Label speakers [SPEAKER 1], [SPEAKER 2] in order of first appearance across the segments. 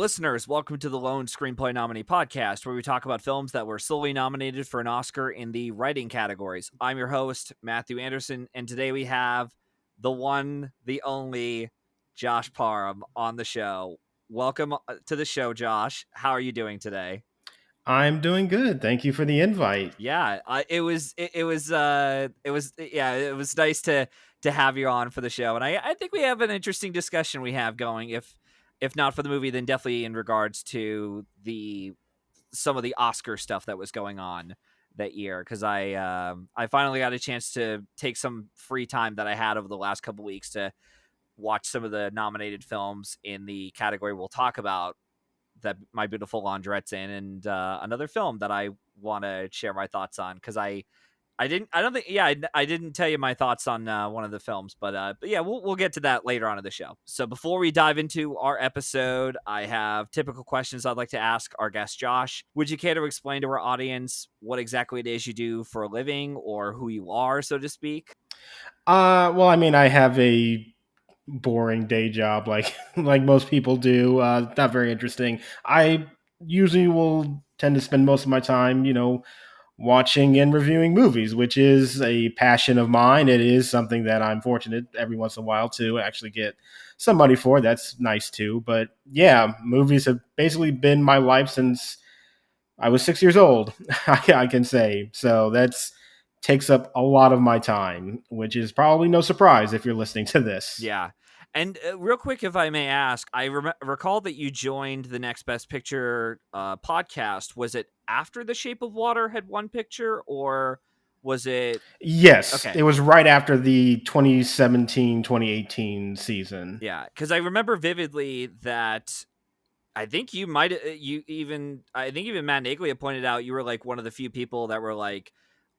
[SPEAKER 1] listeners, welcome to the Lone Screenplay Nominee Podcast, where we talk about films that were solely nominated for an Oscar in the writing categories. I'm your host, Matthew Anderson, and today we have the one, the only Josh Parham on the show. Welcome to the show, Josh. How are you doing today?
[SPEAKER 2] I'm doing good. Thank you for the invite.
[SPEAKER 1] Yeah, it was nice to have you on for the show, and I think we have an interesting discussion we have going. If not for the movie, then definitely in regards to the some of the Oscar stuff that was going on that year, because I finally got a chance to take some free time that I had over the last couple weeks to watch some of the nominated films in the category we'll talk about that My Beautiful Laundrette's in, and another film that I want to share my thoughts on, because I don't think, I didn't tell you my thoughts on one of the films, but yeah, we'll get to that later on in the show. So before we dive into our episode, I have typical questions I'd like to ask our guest Josh. Would you care to explain to our audience what exactly it is you do for a living, or who you are, so to speak?
[SPEAKER 2] I have a boring day job like like most people do. Not very interesting. I usually will tend to spend most of my time, watching and reviewing movies, which is a passion of mine. It is something that I'm fortunate every once in a while to actually get some money for. That's nice too. But yeah, movies have basically been my life since I was 6 years old, I can say. So that's takes up a lot of my time, which is probably no surprise if you're listening to this.
[SPEAKER 1] Yeah. And real quick, if I may ask, I recall that you joined the Next Best Picture podcast. Was it after The Shape of Water had won picture, or was it?
[SPEAKER 2] Yes,
[SPEAKER 1] Okay.
[SPEAKER 2] it was right after the 2017-2018 season.
[SPEAKER 1] Yeah. Because I remember vividly that I think you might, I think even Matt Naglia pointed out you were like one of the few people that were like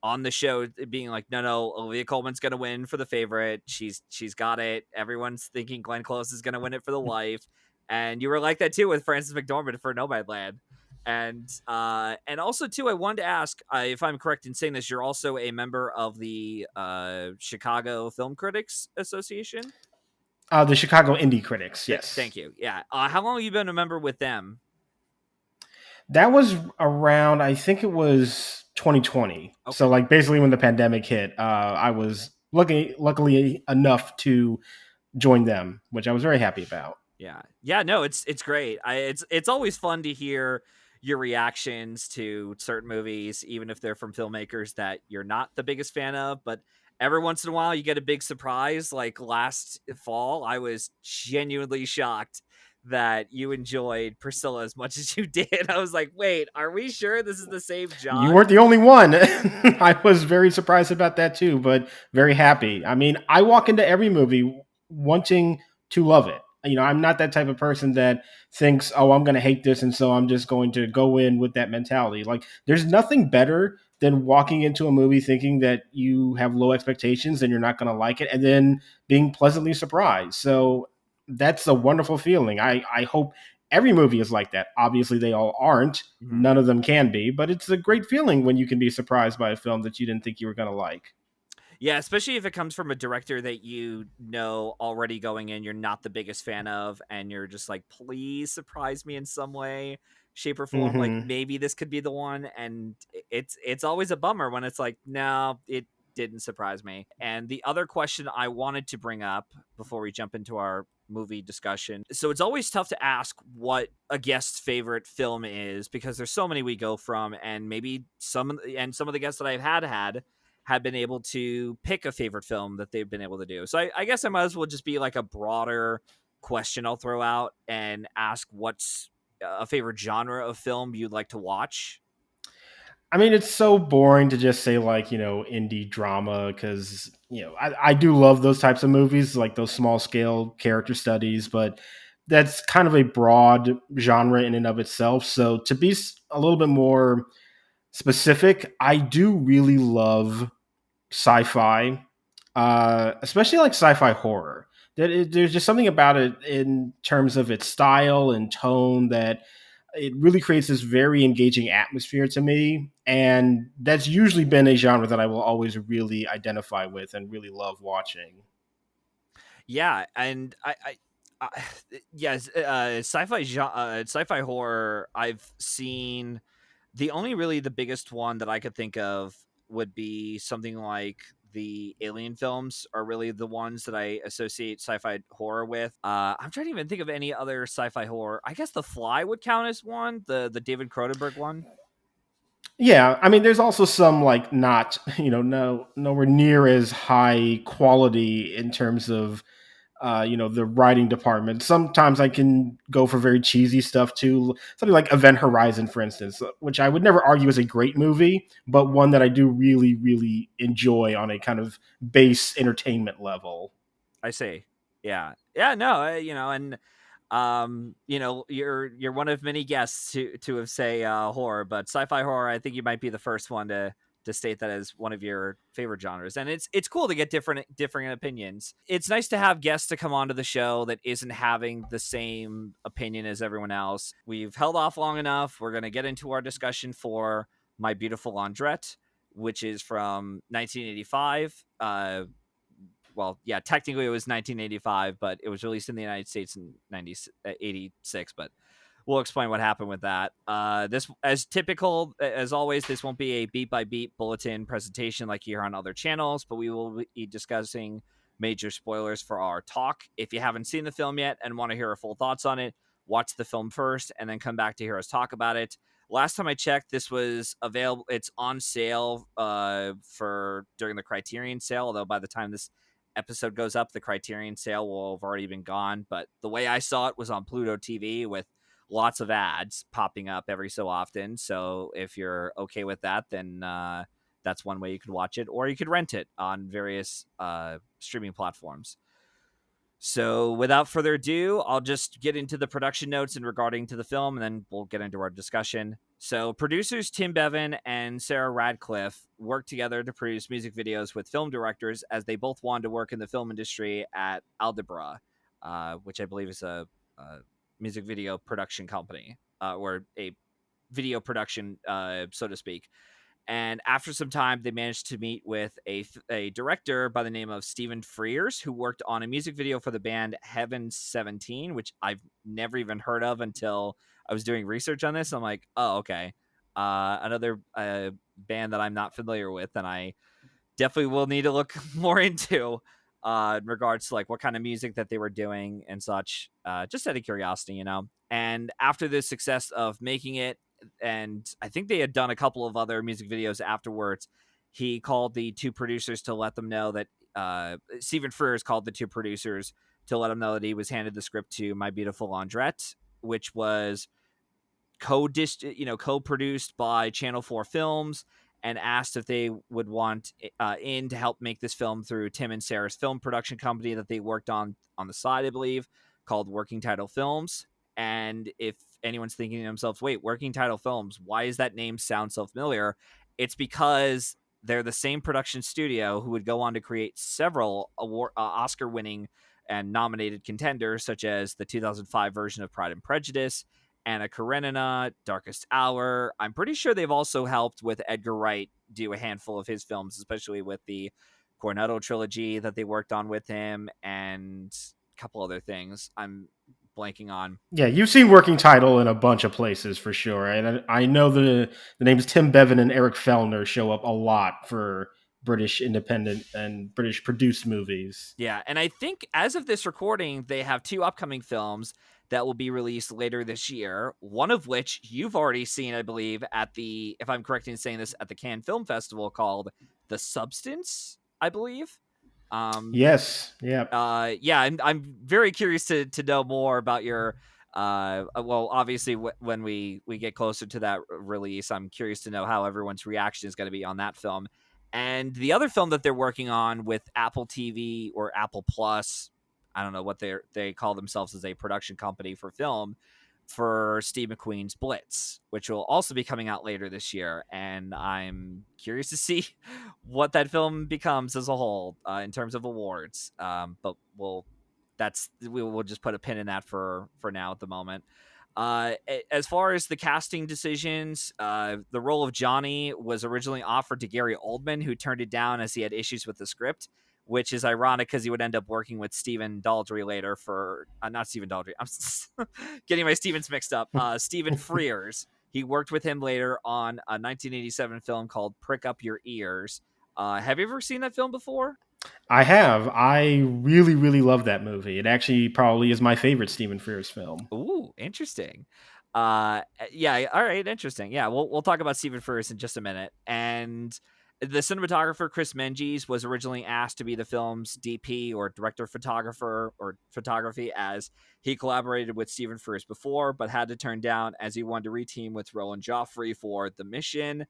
[SPEAKER 1] on the show being like, no, Olivia Colman's gonna win for The Favorite. She's got it. Everyone's thinking Glenn Close is gonna win it for The Life, and you were like that too with Frances McDormand for Nomadland. And also too, I wanted to ask if I'm correct in saying this, you're also a member of the Chicago Film Critics Association.
[SPEAKER 2] The Chicago Indie Critics,
[SPEAKER 1] Thank
[SPEAKER 2] yes.
[SPEAKER 1] you. Yeah. How long have you been a member with them?
[SPEAKER 2] That was around, I think it was 2020.
[SPEAKER 1] Okay.
[SPEAKER 2] So, like, basically when the pandemic hit, I was luckily enough to join them, which I was very happy about.
[SPEAKER 1] Yeah. Yeah, no, it's great. It's always fun to hear your reactions to certain movies, even if they're from filmmakers that you're not the biggest fan of, but every once in a while you get a big surprise. Like last fall, I was genuinely shocked that you enjoyed Priscilla as much as you did. I was like, "Wait, are we sure this is the same
[SPEAKER 2] You
[SPEAKER 1] John?"
[SPEAKER 2] weren't the only one. I was very surprised about that too, but very happy. I mean, I walk into every movie wanting to love it. I'm not that type of person that thinks, oh, I'm going to hate this. And so I'm just going to go in with that mentality. Like, there's nothing better than walking into a movie thinking that you have low expectations and you're not going to like it, and then being pleasantly surprised. So that's a wonderful feeling. I hope every movie is like that. Obviously, they all aren't.
[SPEAKER 1] Mhm.
[SPEAKER 2] None of them can be, but it's a great feeling when you can be surprised by a film that you didn't think you were going to like.
[SPEAKER 1] Yeah, especially if it comes from a director that already going in, you're not the biggest fan of, and you're just like, please surprise me in some way, shape, or form. Like
[SPEAKER 2] Hmm.
[SPEAKER 1] maybe this could be the one, and it's always a bummer when it's like, no, it didn't surprise me. And the other question I wanted to bring up before we jump into our movie discussion, so it's always tough to ask what a guest's favorite film is because there's so many we go from, and maybe some of the guests that I've had have been able to pick a favorite film that they've been able to do. So I guess I might as well just be like a broader question I'll throw out and ask what's a favorite genre of film you'd like to watch.
[SPEAKER 2] I mean, it's so boring to just say, like, indie drama, because, I do love those types of movies, like those small scale character studies, but that's kind of a broad genre in and of itself. So to be a little bit more specific, I do really love sci-fi, especially like sci-fi horror. There's just something about it in terms of its style and tone that it really creates this very engaging atmosphere to me, and that's usually been a genre that I will always really identify with and really love watching.
[SPEAKER 1] Yeah, and Uh, yes, sci-fi horror. I've seen the biggest one that I could think of would be something like the Alien films are really the ones that I associate sci-fi horror with. I'm trying to even think of any other sci-fi horror. I guess The Fly would count as one, the David Cronenberg one.
[SPEAKER 2] Yeah, I mean, there's also some like not, no, nowhere near as high quality in terms of, the writing department. Sometimes I can go for very cheesy stuff too, something like Event Horizon, for instance, which I would never argue is a great movie, but one that I do really, really enjoy on a kind of base entertainment level.
[SPEAKER 1] I see. Yeah. Yeah, no, and you're one of many guests to have say horror, but sci-fi horror, I think you might be the first one to state that as one of your favorite genres. And it's cool to get different opinions. It's nice to have guests to come onto the show that isn't having the same opinion as everyone else. We've held off long enough. We're going to get into our discussion for My Beautiful Laundrette, which is from 1985. Well, yeah, technically it was 1985, but it was released in the United States in 86. But we'll explain what happened with that. This, as typical, as always, this won't be a beat by beat bulletin presentation like you hear on other channels, but we will be discussing major spoilers for our talk. If you haven't seen the film yet and want to hear our full thoughts on it, watch the film first and then come back to hear us talk about it. Last time I checked, this was available. It's on sale for during the Criterion sale. Although by the time this episode goes up, the Criterion sale will have already been gone. But the way I saw it was on Pluto TV with lots of ads popping up every so often. So if you're okay with that, then that's one way you could watch it, or you could rent it on various streaming platforms. So without further ado, I'll just get into the production notes in regarding to the film, and then we'll get into our discussion. So producers Tim Bevan and Sarah Radcliffe worked together to produce music videos with film directors as they both wanted to work in the film industry at Aldebra, which I believe is a music video production company, or a video production, so to speak. And after some time, they managed to meet with a director by the name of Stephen Frears, who worked on a music video for the band Heaven 17, which I've never even heard of until I was doing research on this. I'm like, oh, okay. Another band that I'm not familiar with, and I definitely will need to look more into in regards to like what kind of music that they were doing and such, just out of curiosity. And after the success of making it, and I think they had done a couple of other music videos afterwards, he called the two producers to let them know that Stephen Frears called the two producers to let them know that he was handed the script to My Beautiful Laundrette, which was co-produced by Channel 4 Films, and asked if they would want in to help make this film through Tim and Sarah's film production company that they worked on the side, I believe, called Working Title Films. And if anyone's thinking to themselves, wait, Working Title Films, why does that name sound so familiar? It's because they're the same production studio who would go on to create several Oscar-winning and nominated contenders, such as the 2005 version of Pride and Prejudice, Anna Karenina, Darkest Hour. I'm pretty sure they've also helped with Edgar Wright do a handful of his films, especially with the Cornetto trilogy that they worked on with him, and a couple other things I'm blanking on.
[SPEAKER 2] Yeah, you've seen Working Title in a bunch of places for sure, and I know the names Tim Bevan and Eric Fellner show up a lot for British independent and British produced movies.
[SPEAKER 1] Yeah, and I think as of this recording, they have two upcoming films that will be released later this year. One of which you've already seen, I believe, at the, if I'm correct in saying this, at the Cannes Film Festival, called The Substance, I believe. Um,
[SPEAKER 2] Yes, yeah.
[SPEAKER 1] yeah, I'm very curious to know more about your. Well, obviously, when we get closer to that release, I'm curious to know how everyone's reaction is going to be on that film. And the other film that they're working on with Apple TV or Apple Plus, I don't know what they call themselves as a production company for film, for Steve McQueen's Blitz, which will also be coming out later this year. And I'm curious to see what that film becomes as a whole in terms of awards. But we'll just put a pin in that for now at the moment. As far as the casting decisions, the role of Johnny was originally offered to Gary Oldman, who turned it down as he had issues with the script. which is ironic because he would end up working with Stephen Daldry later for not Stephen Daldry. I'm getting my Stevens mixed up. Stephen Frears. He worked with him later on a 1987 film called Prick Up Your Ears. Have you ever seen that film before?
[SPEAKER 2] I have. I really, really love that movie. It actually probably is my favorite Stephen Frears film.
[SPEAKER 1] Ooh, interesting. Yeah, all right, interesting. Yeah, we'll talk about Stephen Frears in just a minute. And the cinematographer Chris Menges was originally asked to be the film's DP or director photographer or photography, as he collaborated with Stephen Frears before, but had to turn down as he wanted to reteam with Roland Joffrey for The Mission.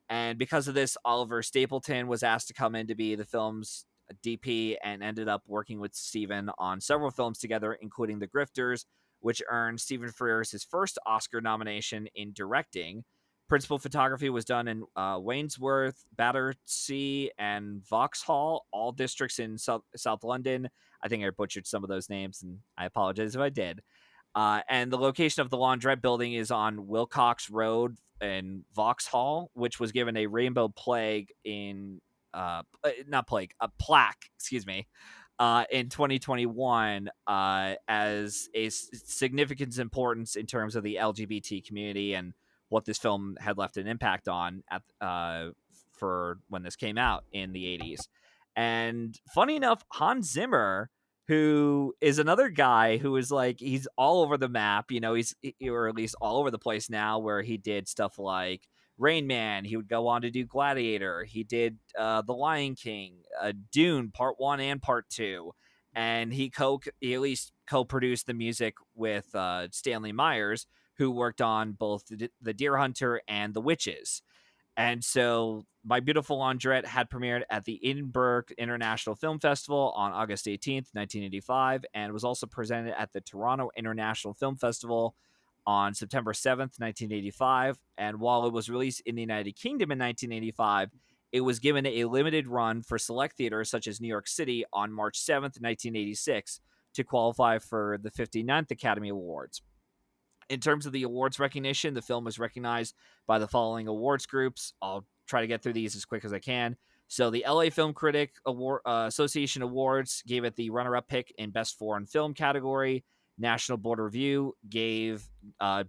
[SPEAKER 1] And because of this, Oliver Stapleton was asked to come in to be the film's DP and ended up working with Steven on several films together, including The Grifters, which earned Stephen Frears his first Oscar nomination in directing. Principal photography was done in Wainsworth, Battersea, and Vauxhall, all districts in South London. I think I butchered some of those names, and I apologize if I did. And the location of the Laundrette building is on Wilcox Road in Vauxhall, which was given a rainbow plague in not plague, a plaque, excuse me, in 2021 as a significant importance in terms of the LGBT community and what this film had left an impact on at for when this came out in the 80s. And funny enough, Hans Zimmer, who is another guy who is like, he's all over the map, he's, or at least all over the place now, where he did stuff like Rain Man. He would go on to do Gladiator. He did The Lion King, Dune Part 1 and Part 2. And he at least co-produced the music with Stanley Myers, who worked on both the Deer Hunter and The Witches. And so My Beautiful Laundrette had premiered at the Edinburgh International Film Festival on August 18th, 1985, and was also presented at the Toronto International Film Festival on September 7th, 1985. And while it was released in the United Kingdom in 1985, it was given a limited run for select theaters such as New York City on March 7th, 1986, to qualify for the 59th Academy Awards. In terms of the awards recognition, the film was recognized by the following awards groups. I'll try to get through these as quick as I can. So the LA Film Critic Association Awards gave it the runner-up pick in Best Foreign Film category. National Board Review gave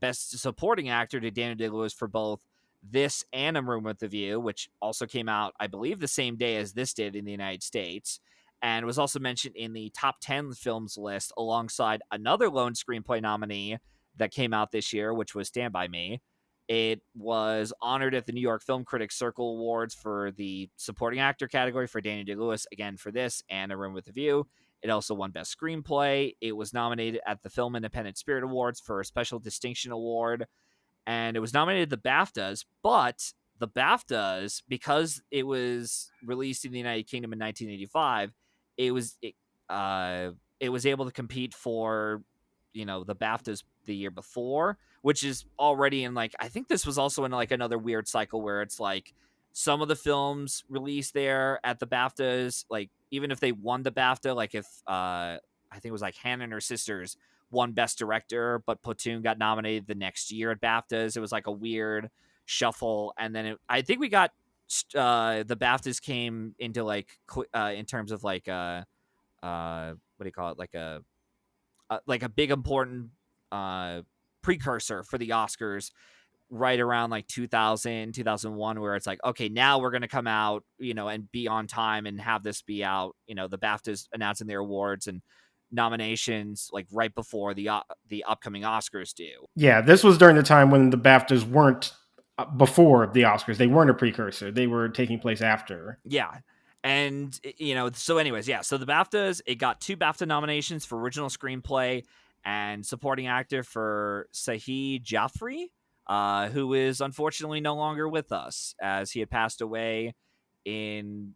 [SPEAKER 1] Best Supporting Actor to Daniel Day-Lewis for both this and A Room with a View, which also came out, I believe, the same day as this did in the United States, and was also mentioned in the top 10 films list alongside another lone screenplay nominee that came out this year, which was Stand By Me. It was honored at the New York Film Critics Circle Awards for the supporting actor category for Daniel Day-Lewis, again for this and A Room with a View. It also won Best Screenplay. It was nominated at the Film Independent Spirit Awards for a Special Distinction Award, and it was nominated at the BAFTAs, but the BAFTAs, because it was released in the United Kingdom in 1985, it was able to compete for the BAFTAs the year before, which is already in like, I think this was also in like another weird cycle where it's like some of the films released there at the BAFTAs, like even if they won the BAFTA, like if I think it was like Hannah and Her Sisters won Best Director, but Platoon got nominated the next year at BAFTAs. It was like a weird shuffle, and then I think we got the BAFTAs came into like in terms of like what do you call it, like a big important precursor for the Oscars right around like 2001, where it's like, okay, now we're going to come out, and be on time and have this be out, the BAFTAs announcing their awards and nominations like right before the upcoming Oscars do.
[SPEAKER 2] Yeah, this was during the time when the BAFTAs weren't before the Oscars. They weren't a precursor. They were taking place after.
[SPEAKER 1] Yeah. And, so anyways, yeah. So the BAFTAs, it got 2 BAFTA nominations for original screenplay and supporting actor for Sahi Jaffrey, who is unfortunately no longer with us, as he had passed away in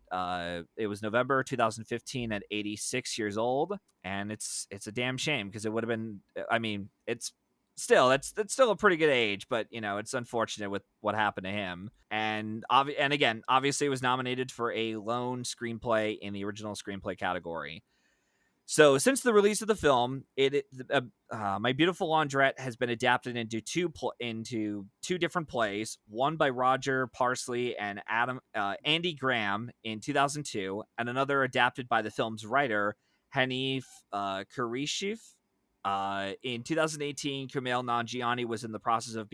[SPEAKER 1] it was November 2015 at 86 years old. And it's a damn shame, because it would have been, I mean, it's still, that's still a pretty good age, but it's unfortunate with what happened to him. And again, obviously it was nominated for a lone screenplay in the original screenplay category. So since the release of the film, My Beautiful Laundrette has been adapted into two different plays, one by Roger Parsley and Andy Graham in 2002, and another adapted by the film's writer Hanif Kurishif. In 2018, Kumail Nanjiani was in the process of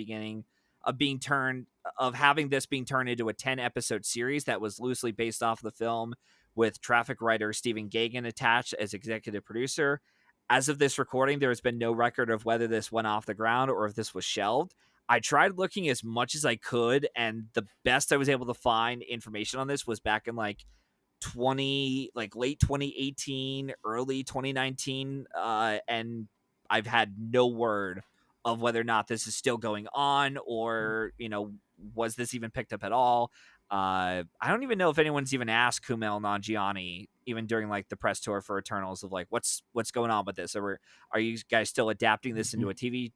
[SPEAKER 1] having this being turned into a 10-episode series that was loosely based off the film, with traffic writer Stephen Gaghan attached as executive producer. As of this recording, there has been no record of whether this went off the ground or if this was shelved. I tried looking as much as I could, and the best I was able to find information on this was back in late 2018, early 2019, and I've had no word of whether or not this is still going on, or was this even picked up at all. I don't even know if anyone's even asked Kumail Nanjiani, even during like the press tour for Eternals, of like what's going on with this, or are you guys still adapting this into a TV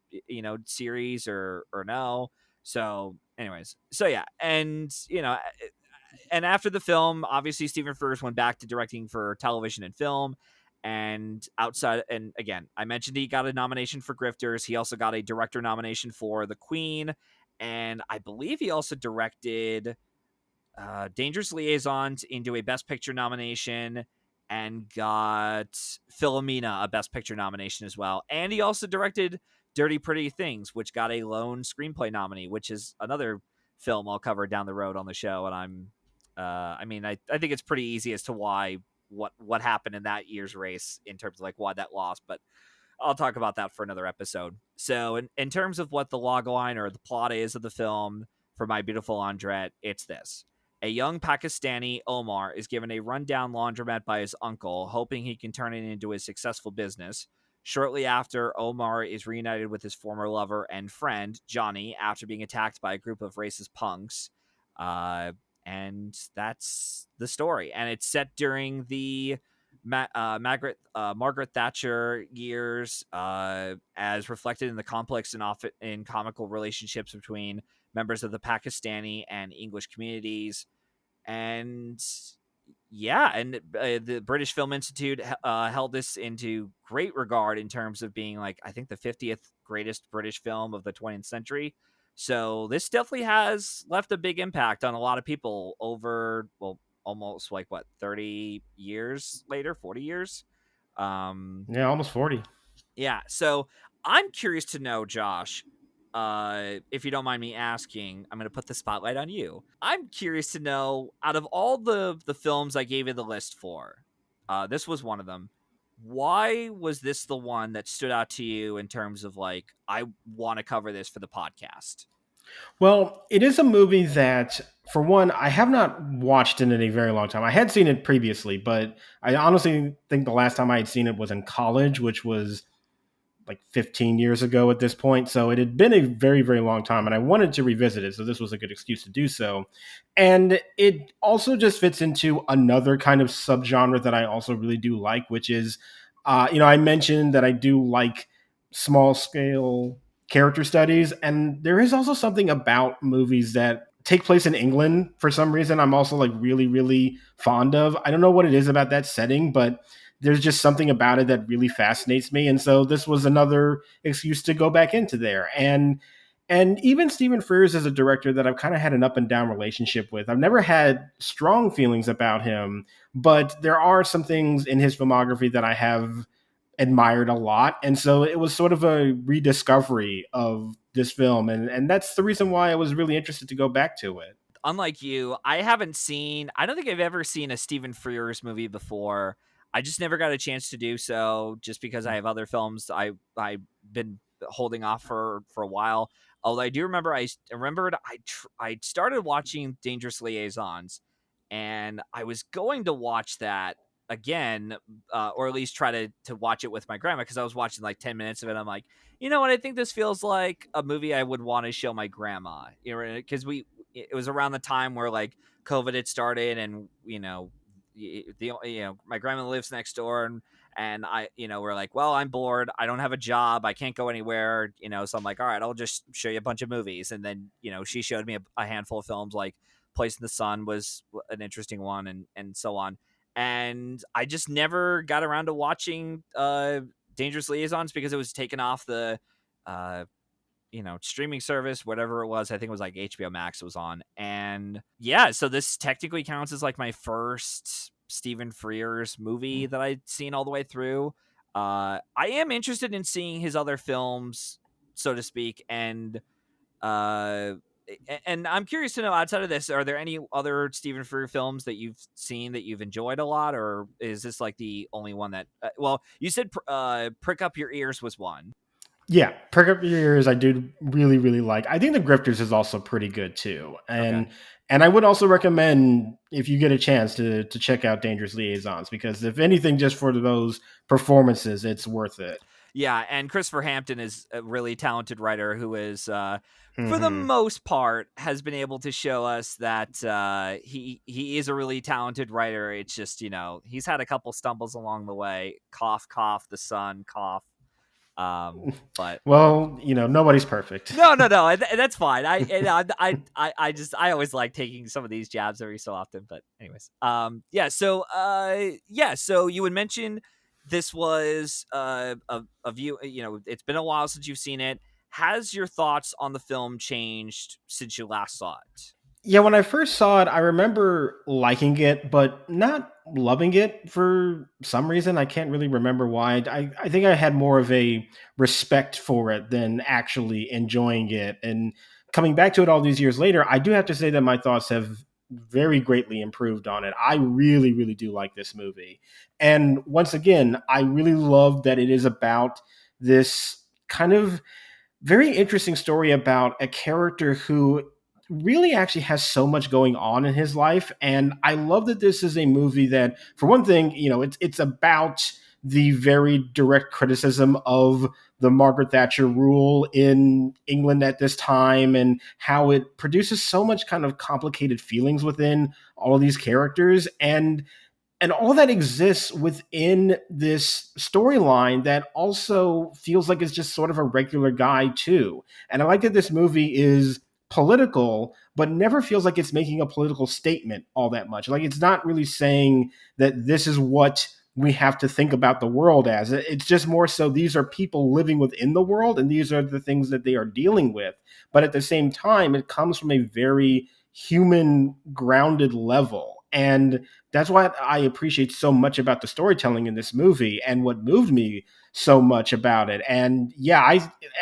[SPEAKER 1] series, or no. So anyways, so yeah, and after the film, obviously Stephen Frears went back to directing for television and film. And again, I mentioned he got a nomination for Grifters. He also got a director nomination for The Queen, and I believe he also directed Dangerous Liaisons into a Best Picture nomination, and got Philomena a Best Picture nomination as well. And he also directed Dirty Pretty Things, which got a lone screenplay nominee, which is another film I'll cover down the road on the show. And I think it's pretty easy as to why what happened in that year's race in terms of like why that lost, but I'll talk about that for another episode. So in terms of what the logline or the plot is of the film for My Beautiful Laundrette, it's this. A young Pakistani, Omar, is given a rundown laundromat by his uncle, hoping he can turn it into a successful business. Shortly after, Omar is reunited with his former lover and friend, Johnny, after being attacked by a group of racist punks. And that's the story. And it's set during the Margaret Thatcher years, as reflected in the complex and often in comical relationships between members of the Pakistani and English communities. And yeah, and the British Film Institute held this into great regard in terms of being like, I think, the 50th greatest British film of the 20th century. So this definitely has left a big impact on a lot of people over, well, almost like what, 30 years later, 40 years.
[SPEAKER 2] Yeah, almost 40.
[SPEAKER 1] Yeah. So I'm curious to know, Josh, if you don't mind me asking, I'm going to put the spotlight on you. I'm curious to know, out of all the films I gave you the list for, this was one of them. Why was this the one that stood out to you in terms of like, I want to cover this for the podcast?
[SPEAKER 2] Well, it is a movie that, for one, I have not watched in a very long time. I had seen it previously, but I honestly think the last time I had seen it was in college, which was like 15 years ago at this point. So it had been a very, very long time, and I wanted to revisit it. So this was a good excuse to do so. And it also just fits into another kind of subgenre that I also really do like, which is, I mentioned that I do like small scale character studies. And there is also something about movies that take place in England for some reason. I'm also like really, really fond of. I don't know what it is about that setting, but there's just something about it that really fascinates me. And so this was another excuse to go back into there. And even Stephen Frears is a director that I've kind of had an up and down relationship with. I've never had strong feelings about him, but there are some things in his filmography that I have admired a lot. And so it was sort of a rediscovery of this film. And that's the reason why I was really interested to go back to it.
[SPEAKER 1] Unlike you, I don't think I've ever seen a Stephen Frears movie before. I just never got a chance to do so, just because I have other films I've been holding off for a while. Although I do remember, I started watching Dangerous Liaisons, and I was going to watch that again, or at least try to watch it with my grandma, because I was watching like 10 minutes of it. I'm like, you know what? I think this feels like a movie I would want to show my grandma, because it was around the time where like COVID had started, and my grandma lives next door, and I, we're like, well, I'm bored, I don't have a job, I can't go anywhere, so I'm like, all right, I'll just show you a bunch of movies. And then she showed me a handful of films, like Place in the Sun was an interesting one, and so on. and I just never got around to watching Dangerous Liaisons because it was taken off the uh, streaming service, whatever it was. I think it was like HBO Max was on. And yeah, so this technically counts as like my first Stephen Frears movie that I'd seen all the way through. I am interested in seeing his other films, so to speak, uh, and I'm curious to know, outside of this, are there any other Stephen Frears films that you've seen that you've enjoyed a lot, or is this like the only one that? Well, you said Prick Up Your Ears was one.
[SPEAKER 2] Yeah, Perk Up Your Ears, I do really, really like. I think The Grifters is also pretty good too,
[SPEAKER 1] Okay.
[SPEAKER 2] and I would also recommend if you get a chance to check out Dangerous Liaisons because if anything, just for those performances, it's worth it.
[SPEAKER 1] Yeah, and Christopher Hampton is a really talented writer who is, for the
[SPEAKER 2] Hmm.
[SPEAKER 1] most part, has been able to show us that he is a really talented writer. It's just he's had a couple stumbles along the way. Cough, cough. The sun, cough. But
[SPEAKER 2] Well, nobody's perfect.
[SPEAKER 1] no, no, no. That's fine. I always like taking some of these jabs every so often. But anyways, yeah. So, yeah. So you would mention this was a view. It's been a while since you've seen it. Has your thoughts on the film changed since you last saw it?
[SPEAKER 2] Yeah, when I first saw it, I remember liking it, but not loving it for some reason. I can't really remember why. I think I had more of a respect for it than actually enjoying it. And coming back to it all these years later, I do have to say that my thoughts have very greatly improved on it. I really, really do like this movie. And once again, I really love that it is about this kind of very interesting story about a character who really actually has so much going on in his life. And I love that this is a movie that, for one thing, it's about the very direct criticism of the Margaret Thatcher rule in England at this time and how it produces so much kind of complicated feelings within all of these characters. And all that exists within this storyline that also feels like it's just sort of a regular guy too. And I like that this movie is political but never feels like it's making a political statement all that much. Like it's not really saying that this is what we have to think about the world as. It's just more so these are people living within the world and these are the things that they are dealing with. But at the same time it comes from a very human grounded level. And that's what I appreciate so much about the storytelling in this movie and what moved me so much about it. And yeah,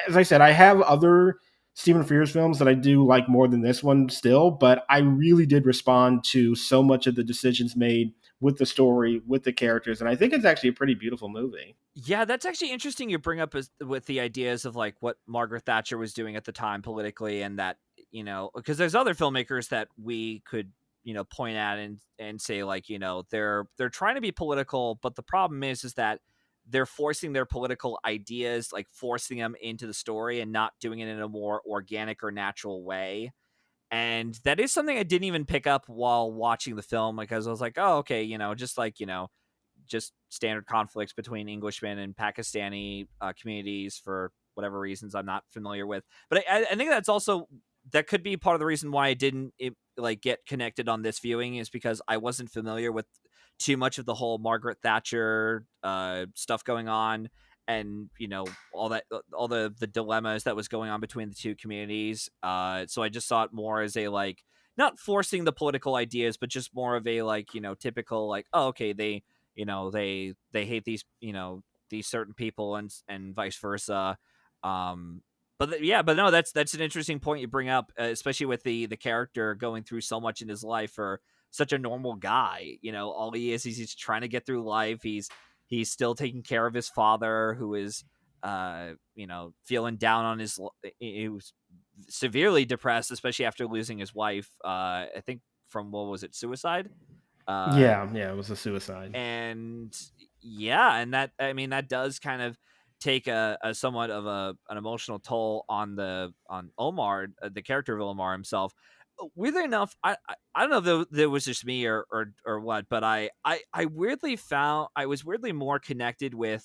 [SPEAKER 2] as I said, I have other Stephen Frears films that I do like more than this one still, but I really did respond to so much of the decisions made with the story, with the characters, and I think it's actually a pretty beautiful movie.
[SPEAKER 1] Yeah, that's actually interesting. You bring up with the ideas of like what Margaret Thatcher was doing at the time politically, and that because there's other filmmakers that we could point at and say like they're trying to be political, but the problem is that they're forcing their political ideas, like forcing them into the story and not doing it in a more organic or natural way. And that is something I didn't even pick up while watching the film because I was like, oh, okay, just like just standard conflicts between Englishmen and Pakistani communities for whatever reasons I'm not familiar with. But I think that's also that could be part of the reason why I didn't like get connected on this viewing is because I wasn't familiar with too much of the whole Margaret Thatcher stuff going on and all the dilemmas that was going on between the two communities. So I just saw it more as a like not forcing the political ideas, but just more of a like typical like, oh, okay, they hate these certain people and vice versa. Yeah, but no, that's an interesting point you bring up, especially with the character going through so much in his life for such a normal guy. All he is he's trying to get through life. He's still taking care of his father, who is feeling down on he was severely depressed, especially after losing his wife. I think from what was it, suicide? Uh,
[SPEAKER 2] Yeah, it was a suicide.
[SPEAKER 1] and yeah, and that I mean that does kind of take a somewhat of an emotional toll on Omar, the character of Omar himself. Weirdly enough, I don't know if there was just me or what, but I weirdly found I was weirdly more connected with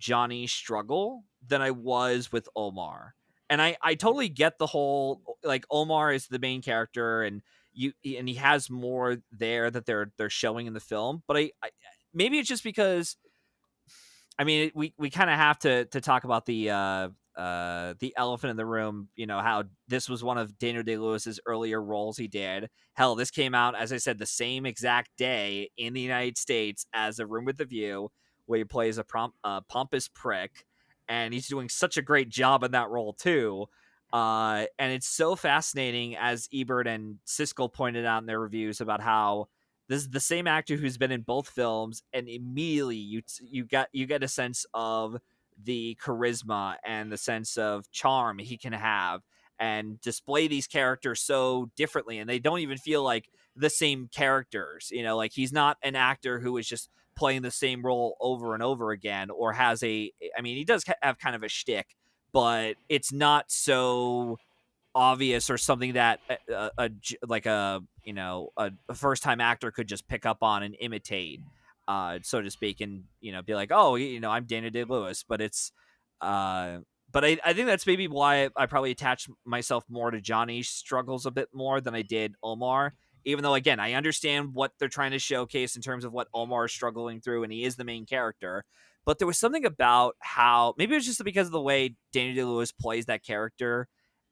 [SPEAKER 1] Johnny's struggle than I was with Omar. And I totally get the whole like Omar is the main character and and he has more there that they're showing in the film. But maybe it's just because, I mean, we kind of have to talk about the elephant in the room. You know how this was one of Daniel Day Lewis's earlier roles he did. Hell, this came out, as I said, the same exact day in the United States as A Room with a View, where he plays a pompous prick, and he's doing such a great job in that role too. And it's so fascinating, as Ebert and Siskel pointed out in their reviews, about how this is the same actor who's been in both films, and immediately you get a sense of the charisma and the sense of charm he can have and display these characters so differently, and they don't even feel like the same characters. You know, like he's not an actor who is just playing the same role over and over again, or has a, I mean, he does have kind of a shtick, but it's not so obvious, or something that like a, you know, a first time actor could just pick up on and imitate, so to speak, and, you know, be like, oh, you know, I'm Daniel Day Lewis. But it's uh but I think that's maybe why I probably attached myself more to Johnny's struggles a bit more than I did Omar. Even though, again, I understand what they're trying to showcase in terms of what Omar is struggling through, and he is the main character. But there was something about how, maybe it was just because of the way Daniel Day Lewis plays that character,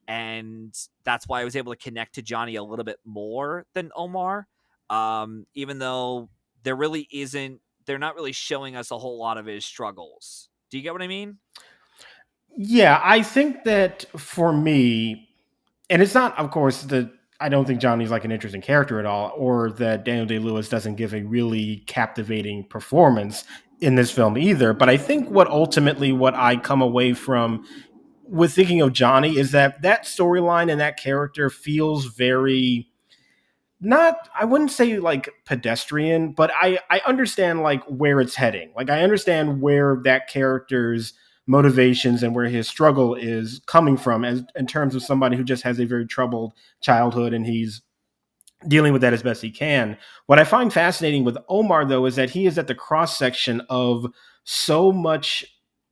[SPEAKER 1] and that's why I was able to connect to Johnny a little bit more than Omar. Even though they're not really showing us a whole lot of his struggles. Do you get what I mean?
[SPEAKER 2] Yeah, I think that for me, and it's not, of course, that I don't think Johnny's like an interesting character at all, or that Daniel Day Lewis doesn't give a really captivating performance in this film either. But I think what I come away from with thinking of Johnny is that that storyline and that character feels very, not, I wouldn't say like pedestrian, but I understand like where it's heading. Like I understand where that character's motivations and where his struggle is coming from, as in terms of somebody who just has a very troubled childhood and he's dealing with that as best he can. What I find fascinating with Omar, though, is that he is at the cross section of so much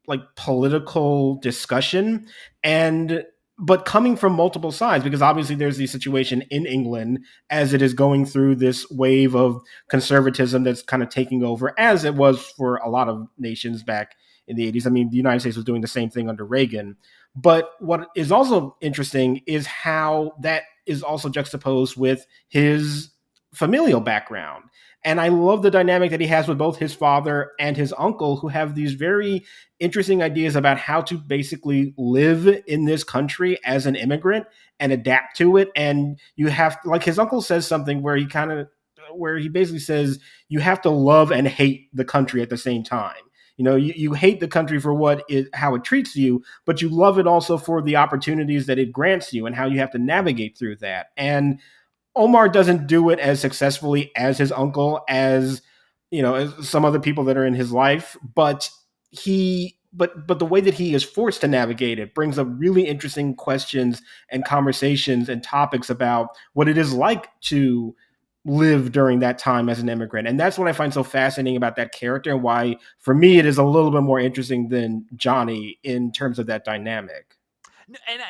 [SPEAKER 2] like political discussion, and but coming from multiple sides, because obviously there's the situation in England as it is going through this wave of conservatism that's kind of taking over, as it was for a lot of nations back in the 80s. I mean, the United States was doing the same thing under Reagan. But what is also interesting is how that is also juxtaposed with his familial background. And I love the dynamic that he has with both his father and his uncle, who have these very interesting ideas about how to basically live in this country as an immigrant and adapt to it. And you have, like, his uncle says something where he basically says you have to love and hate the country at the same time. You know, you hate the country for how it treats you, but you love it also for the opportunities that it grants you and how you have to navigate through that. And Omar doesn't do it as successfully as his uncle, as you know, as some other people that are in his life, but but the way that he is forced to navigate it brings up really interesting questions and conversations and topics about what it is like to live during that time as an immigrant. And that's what I find so fascinating about that character, and why for me it is a little bit more interesting than Johnny in terms of that dynamic.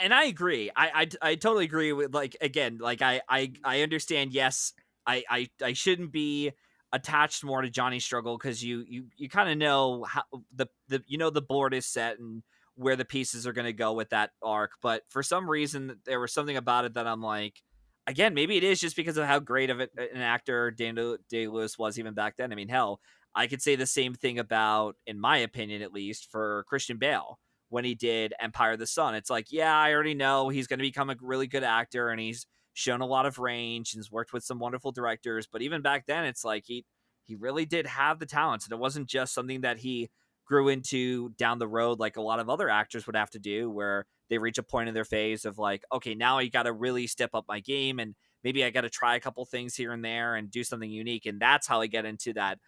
[SPEAKER 1] And I agree. I totally agree with, like, again, like I understand. Yes, I shouldn't be attached more to Johnny's struggle, because you kind of know how the you know the board is set and where the pieces are going to go with that arc. But for some reason, there was something about it that I'm like, again, maybe it is just because of how great of an actor Daniel Day Lewis was even back then. I mean, hell, I could say the same thing about, in my opinion at least, for Christian Bale when he did Empire of the Sun. It's like, yeah, I already know he's going to become a really good actor, and he's shown a lot of range and has worked with some wonderful directors. But even back then, it's like he really did have the talents, and it wasn't just something that he grew into down the road like a lot of other actors would have to do, where they reach a point in their phase of like, okay, now I got to really step up my game, and maybe I got to try a couple things here and there and do something unique. And that's how I get into that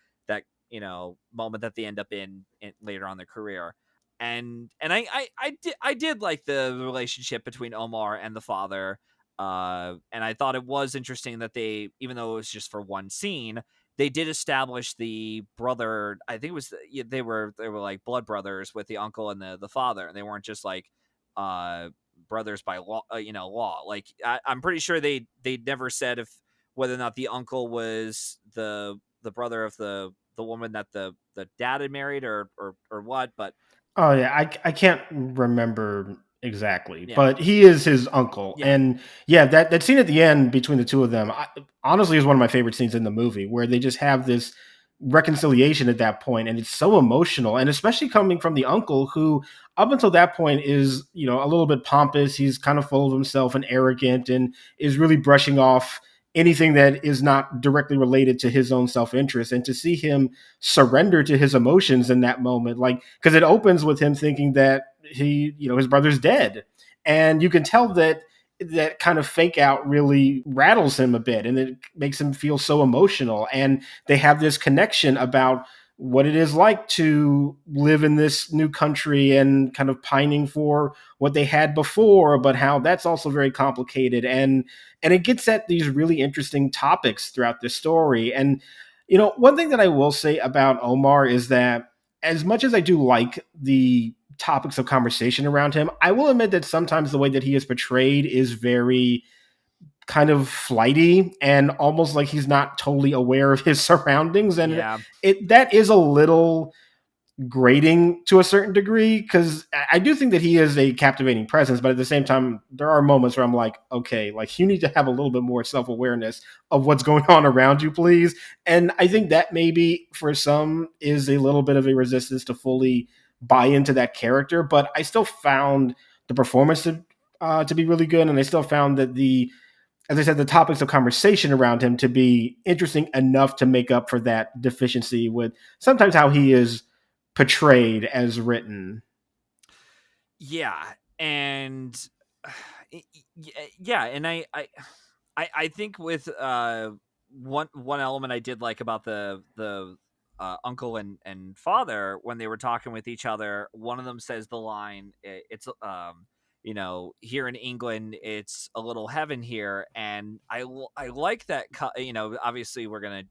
[SPEAKER 1] you know, moment that they end up in later on in their career. And I did like the relationship between Omar and the father. And I thought it was interesting that they, even though it was just for one scene, they did establish the brother. I think it was yeah, they were like blood brothers with the uncle and the father, and they weren't just like brothers by law, law. Like I'm pretty sure they never said if whether or not the uncle was the brother of the woman that the dad had married or what. But
[SPEAKER 2] Oh yeah, I can't remember exactly,
[SPEAKER 1] yeah,
[SPEAKER 2] but he is his uncle,
[SPEAKER 1] yeah,
[SPEAKER 2] and yeah, that scene at the end between the two of them, honestly, is one of my favorite scenes in the movie, where they just have this reconciliation at that point, and it's so emotional, and especially coming from the uncle, who up until that point is a little bit pompous. He's kind of full of himself and arrogant, and is really brushing off anything that is not directly related to his own self-interest, and to see him surrender to his emotions in that moment, like, because it opens with him thinking that his brother's dead, and you can tell that that kind of fake out really rattles him a bit, and it makes him feel so emotional, and they have this connection about what it is like to live in this new country and kind of pining for what they had before, but how that's also very complicated, and it gets at these really interesting topics throughout the story. And one thing that I will say about Omar is that, as much as I do like the topics of conversation around him, I will admit that sometimes the way that he is portrayed is very kind of flighty, and almost like he's not totally aware of his surroundings, and
[SPEAKER 1] yeah,
[SPEAKER 2] it that is a little grating to a certain degree, because I do think that he is a captivating presence, but at the same time, there are moments where I'm like, okay, like, you need to have a little bit more self awareness of what's going on around you, please. And I think that maybe for some is a little bit of a resistance to fully buy into that character, but I still found the performance to be really good, and I still found that as I said, the topics of conversation around him to be interesting enough to make up for that deficiency with sometimes how he is portrayed as written.
[SPEAKER 1] yeah, and yeah, and I think with one element I did like about the uncle and father when they were talking with each other. One of them says the line, "It's here in England, it's a little heaven here," and I like that. Obviously we're gonna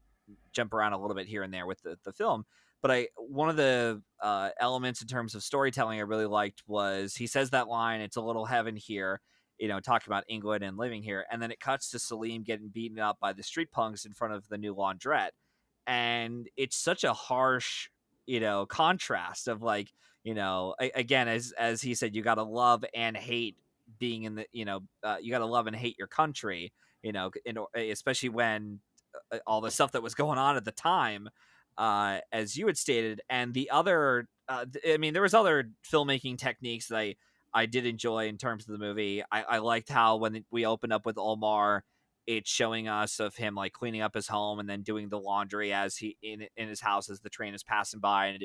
[SPEAKER 1] jump around a little bit here and there with the film. But one of the elements in terms of storytelling I really liked was he says that line, "It's a little heaven here," talking about England and living here, and then it cuts to Salim getting beaten up by the street punks in front of the new laundrette, and it's such a harsh, contrast of like, again, as he said, you got to love and hate being in the, you got to love and hate your country, especially when all the stuff that was going on at the time, as you had stated. And the other, I mean, there was other filmmaking techniques that I did enjoy in terms of the movie. I liked how when we opened up with Omar, it's showing us of him like cleaning up his home and then doing the laundry as he in his house as the train is passing by,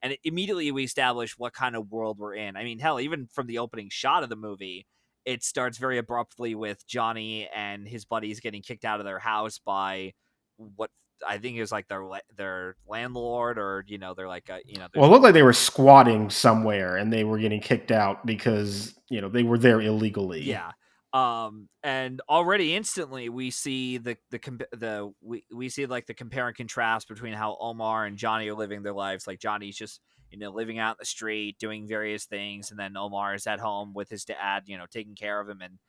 [SPEAKER 1] and immediately we establish what kind of world we're in. I mean, hell, even from the opening shot of the movie, it starts very abruptly with Johnny and his buddies getting kicked out of their house by what I think is like their landlord, or they're like
[SPEAKER 2] Well,
[SPEAKER 1] there's
[SPEAKER 2] it looked like they were squatting somewhere and they were getting kicked out because they were there illegally.
[SPEAKER 1] yeah. And already instantly we see we see like the compare and contrast between how Omar and Johnny are living their lives. Like Johnny's just living out in the street doing various things, and then Omar is at home with his dad, taking care of him. And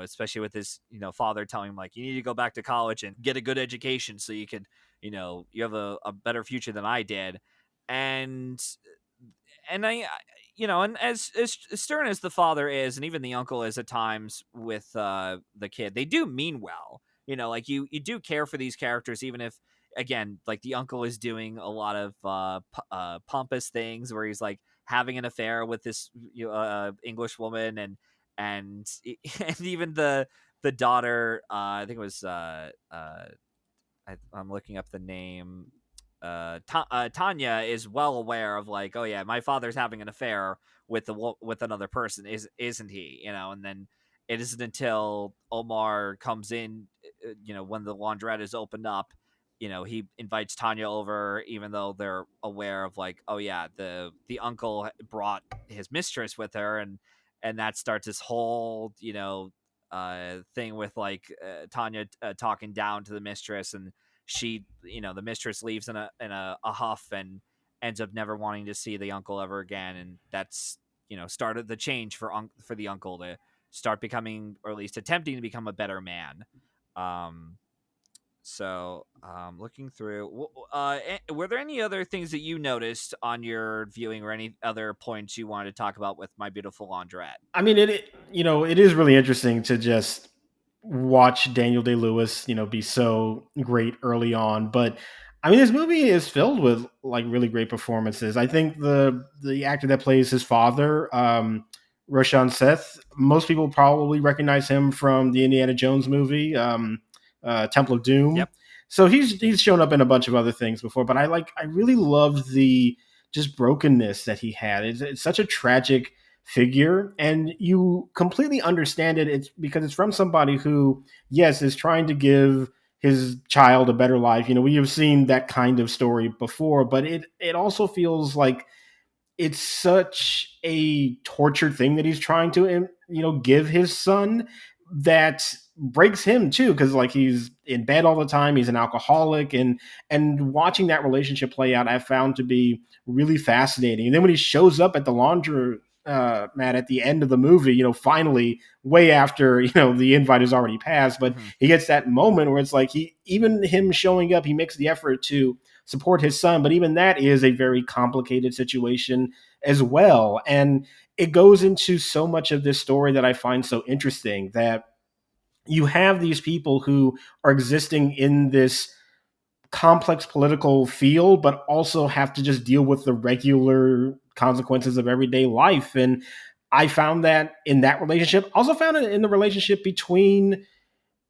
[SPEAKER 1] especially with his father telling him like, you need to go back to college and get a good education so you could you have a better future than I did. And and as stern as the father is, and even the uncle is at times with the kid, they do mean well. Like you do care for these characters, even if, again, like the uncle is doing a lot of pompous things where he's like having an affair with this English woman, and and even the daughter, I think it was I'm looking up the name. Tanya is well aware of like, oh yeah, my father's having an affair with another person, isn't he? And then it isn't until Omar comes in, when the laundrette is opened up, he invites Tanya over, even though they're aware of like, oh yeah, the uncle brought his mistress with her, and that starts this whole thing with like Tanya talking down to the mistress, and she, the mistress leaves in a huff and ends up never wanting to see the uncle ever again. And that's started the change for the uncle to start becoming, or at least attempting to become, a better man. Um, looking through, were there any other things that you noticed on your viewing, or any other points you wanted to talk about with My Beautiful Laundrette?
[SPEAKER 2] I mean, it is really interesting to just watch Daniel Day Lewis, be so great early on. But I mean, this movie is filled with like really great performances. I think the actor that plays his father, Roshan Seth, most people probably recognize him from the Indiana Jones movie, Temple of Doom.
[SPEAKER 1] Yep.
[SPEAKER 2] So he's shown up in a bunch of other things before, but I really loved the just brokenness that he had. It's such a tragic figure, and you completely understand it. It's because it's from somebody who, yes, is trying to give his child a better life. We have seen that kind of story before, but it also feels like it's such a tortured thing that he's trying to give his son, that breaks him too, because like he's in bed all the time, he's an alcoholic, and watching that relationship play out I found to be really fascinating. And then when he shows up at the laundry mat at the end of the movie, finally, way after the invite has already passed, but
[SPEAKER 1] Mm-hmm.
[SPEAKER 2] he gets that moment where it's like even him showing up, he makes the effort to support his son, but even that is a very complicated situation as well. And it goes into so much of this story that I find so interesting, that you have these people who are existing in this complex political field, but also have to just deal with the regular consequences of everyday life. And I found that in that relationship. Also found it in the relationship between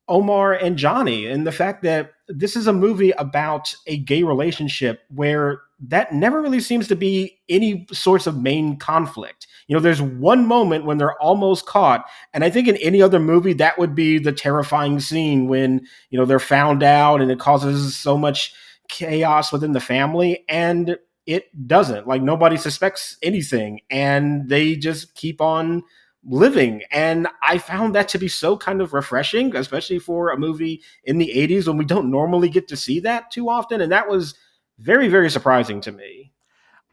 [SPEAKER 2] Omar and Johnny, and the fact that this is a movie about a gay relationship where that never really seems to be any sorts of main conflict. There's one moment when they're almost caught, and I think in any other movie that would be the terrifying scene when they're found out and it causes so much chaos within the family, and it doesn't. Like, nobody suspects anything, and they just keep on living. And I found that to be so kind of refreshing, especially for a movie in the 80s when we don't normally get to see that too often. And that was very, very surprising to me.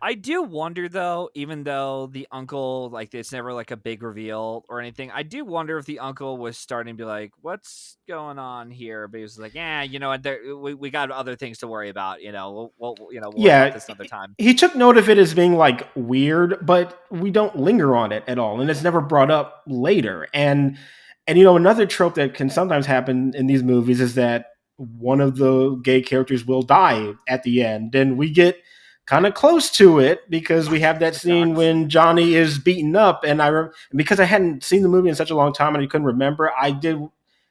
[SPEAKER 1] I do wonder, though, even though the uncle, like, it's never like a big reveal or anything, I do wonder if the uncle was starting to be like, "What's going on here?" But he was like, "Yeah, we got other things to worry about. We'll worry about
[SPEAKER 2] Yeah,
[SPEAKER 1] this another time."
[SPEAKER 2] he took note of it as being like weird, but we don't linger on it at all, and it's never brought up later. And another trope that can sometimes happen in these movies is that one of the gay characters will die at the end, and we get kind of close to it because we have that scene
[SPEAKER 1] Gosh.
[SPEAKER 2] when Johnny is beaten up. And because I hadn't seen the movie in such a long time and I couldn't remember, I did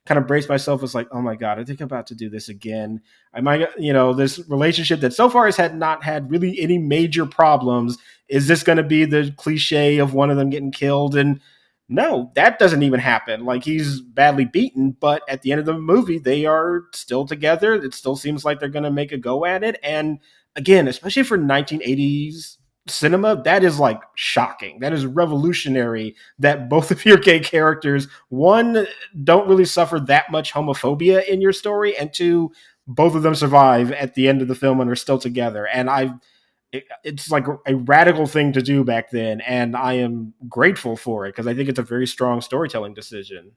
[SPEAKER 2] kind of brace myself. As like, oh my god, I think I'm about to do this again. I might, this relationship that so far has had not had really any major problems. Is this going to be the cliche of one of them getting killed? And no, that doesn't even happen. Like, he's badly beaten, but at the end of the movie, they are still together. It still seems like they're going to make a go at it. And again, especially for 1980s cinema, that is like shocking. That is revolutionary that both of your gay characters, one, don't really suffer that much homophobia in your story, and two, both of them survive at the end of the film and are still together. And it's like a radical thing to do back then, and I am grateful for it because I think it's a very strong storytelling decision.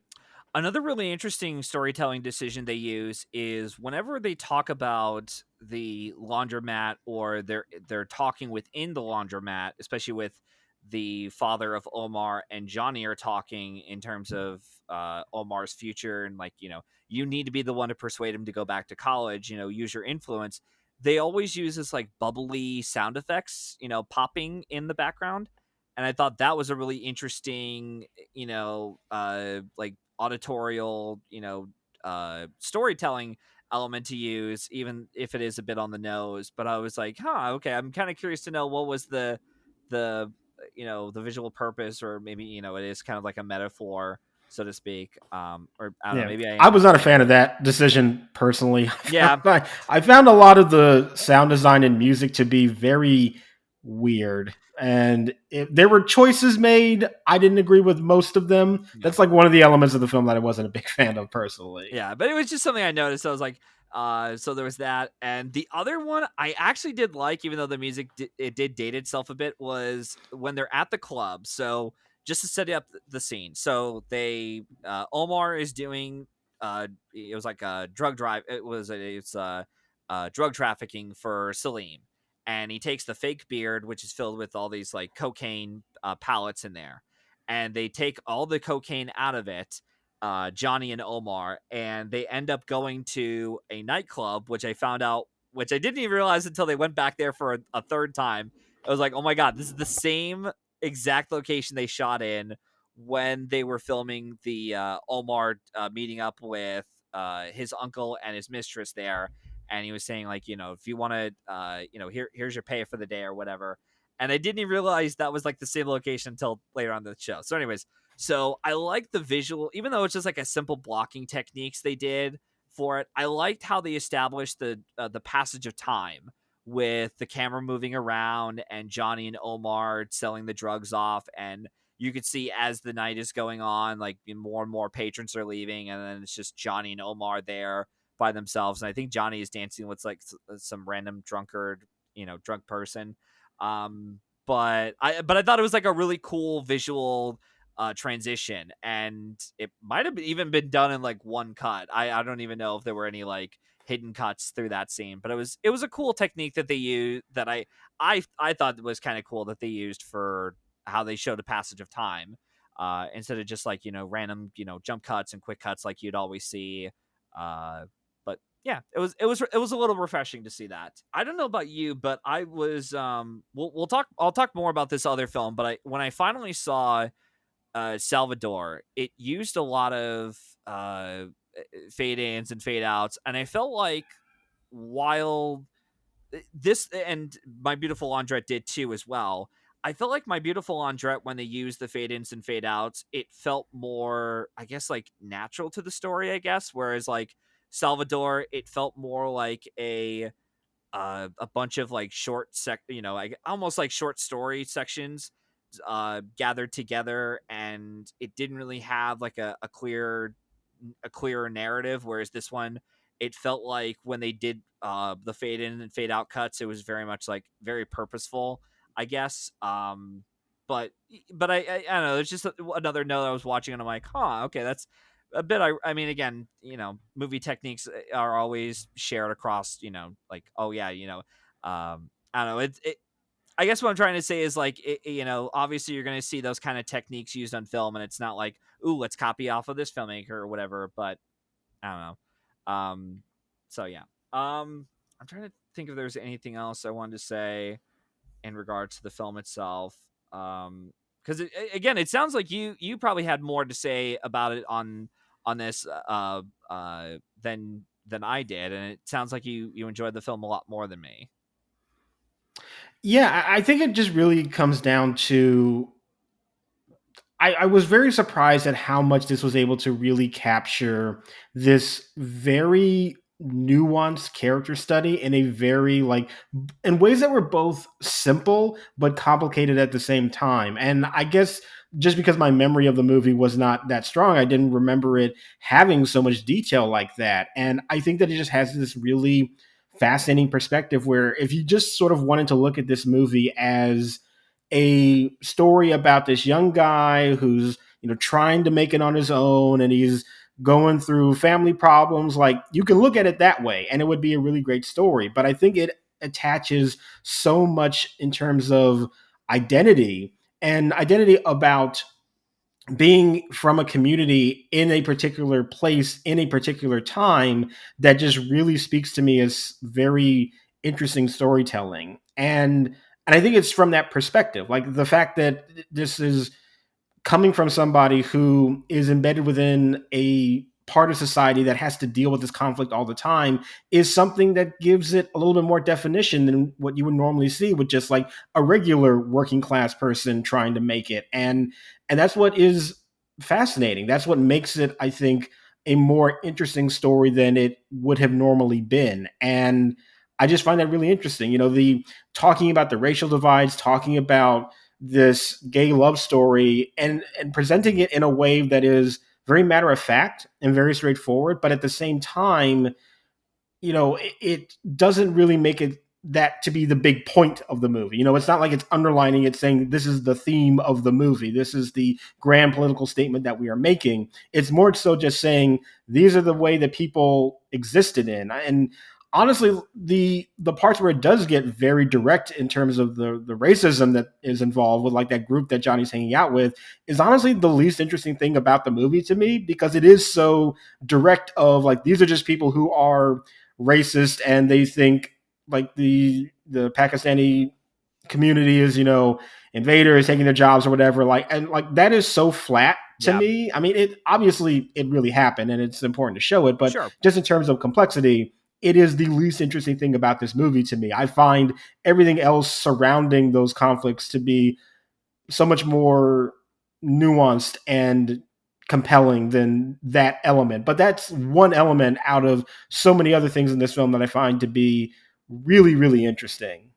[SPEAKER 1] Another really interesting storytelling decision they use is whenever they talk about the laundromat, or they're talking within the laundromat, especially with the father of Omar and Johnny are talking in terms of Omar's future, and like, you need to be the one to persuade him to go back to college, use your influence. They always use this like bubbly sound effects, popping in the background. And I thought that was a really interesting, like auditorial, storytelling element to use, even if it is a bit on the nose. But I was like, okay, I'm kind of curious to know what was the the visual purpose, or maybe it is kind of like a metaphor, so to speak. Or I don't know,
[SPEAKER 2] Yeah,
[SPEAKER 1] maybe I
[SPEAKER 2] I
[SPEAKER 1] am
[SPEAKER 2] was not a fan
[SPEAKER 1] thinking
[SPEAKER 2] of
[SPEAKER 1] of it.
[SPEAKER 2] that decision personally.
[SPEAKER 1] Yeah,
[SPEAKER 2] I found a lot of the sound design and music to be very weird, and there were choices made. I didn't agree with most of them.
[SPEAKER 1] yeah.
[SPEAKER 2] That's like one of the elements of the film that I wasn't a big fan of personally.
[SPEAKER 1] Yeah, but it was just something I noticed. I was like, So there was that, and the other one I actually did like, even though the music it did date itself a bit, was when they're at the club. So just to set up the scene, so they Omar is doing it was like a drug drive. It's drug trafficking for Salim, and he takes the fake beard, which is filled with all these like cocaine pallets in there, and they take all the cocaine out of it, Johnny and Omar, and they end up going to a nightclub, which I found out, which I didn't even realize until they went back there for a third time. I was like, oh my God, this is the same exact location they shot in when they were filming the Omar meeting up with his uncle and his mistress there. And he was saying, like, if you want to, here's your pay for the day or whatever. And I didn't even realize that was like the same location until later on the show. So, anyways, so I like the visual, even though it's just like a simple blocking techniques they did for it. I liked how they established the passage of time with the camera moving around and Johnny and Omar selling the drugs off, and you could see as the night is going on, like more and more patrons are leaving, and then it's just Johnny and Omar there by themselves. And I think Johnny is dancing with like some random drunkard, drunk person. Um, but I thought it was like a really cool visual transition, and it might have even been done in like one cut. I don't even know if there were any like hidden cuts through that scene, but it was a cool technique that they used that I thought was kind of cool that they used for how they showed a passage of time, instead of just like random jump cuts and quick cuts like you'd always see. But yeah, it was a little refreshing to see that. I don't know about you, but I was I'll talk more about this other film, but when I finally saw Salvador, it used a lot of fade ins and fade outs, and I felt like while this and My Beautiful Laundrette did too as well. I felt like My Beautiful Laundrette, when they used the fade ins and fade outs, it felt more, I guess, like natural to the story, I guess. Whereas like Salvador, it felt more like a bunch of like like almost like short story sections gathered together, and it didn't really have like a clearer narrative. Whereas this one, it felt like when they did the fade in and fade out cuts, it was very much like very purposeful, I guess. But I don't know. It's just another note I was watching, and I'm like, huh, okay, that's a bit. I mean, again, movie techniques are always shared across. Like, oh yeah, I don't know. I guess what I'm trying to say is like, obviously you're going to see those kind of techniques used on film, and it's not like, ooh, let's copy off of this filmmaker or whatever. But I don't know. So yeah. I'm trying to think if there's anything else I wanted to say in regards to the film itself. Because again, it sounds like you probably had more to say about it on this than I did, and it sounds like you enjoyed the film a lot more than me.
[SPEAKER 2] Yeah, I think it just really comes down to I was very surprised at how much this was able to really capture this very nuanced character study in a very in ways that were both simple but complicated at the same time. And I guess just because my memory of the movie was not that strong, I didn't remember it having so much detail like that. And I think that it just has this really fascinating perspective where if you just sort of wanted to look at this movie as a story about this young guy who's trying to make it on his own, and he's going through family problems, like you can look at it that way and it would be a really great story. But I think it attaches so much in terms of identity about being from a community in a particular place in a particular time that just really speaks to me as very interesting storytelling. And I think it's from that perspective, like the fact that this is coming from somebody who is embedded within a part of society that has to deal with this conflict all the time is something that gives it a little bit more definition than what you would normally see with just like a regular working class person trying to make it. And that's what is fascinating. That's what makes it, I think, a more interesting story than it would have normally been. And I just find that really interesting. The talking about the racial divides, talking about this gay love story, and presenting it in a way that is very matter of fact and very straightforward, but at the same time it doesn't really make it that to be the big point of the movie. It's not like it's underlining it, saying this is the theme of the movie, this is the grand political statement that we are making. It's more so just saying these are the way that people existed in. And honestly, the parts where it does get very direct in terms of the racism that is involved with, like, that group that Johnny's hanging out with, is honestly the least interesting thing about the movie to me, because it is so direct of, like, these are just people who are racist, and they think, like, the Pakistani community is, invaders taking their jobs or whatever. Like, and like, that is so flat to
[SPEAKER 1] Yeah,
[SPEAKER 2] me. I mean, it obviously it really happened, and it's important to show it, but
[SPEAKER 1] sure.
[SPEAKER 2] just in terms of complexity, it is the least interesting thing about this movie to me. I find everything else surrounding those conflicts to be so much more nuanced and compelling than that element. But that's one element out of so many other things in this film that I find to be really, really interesting.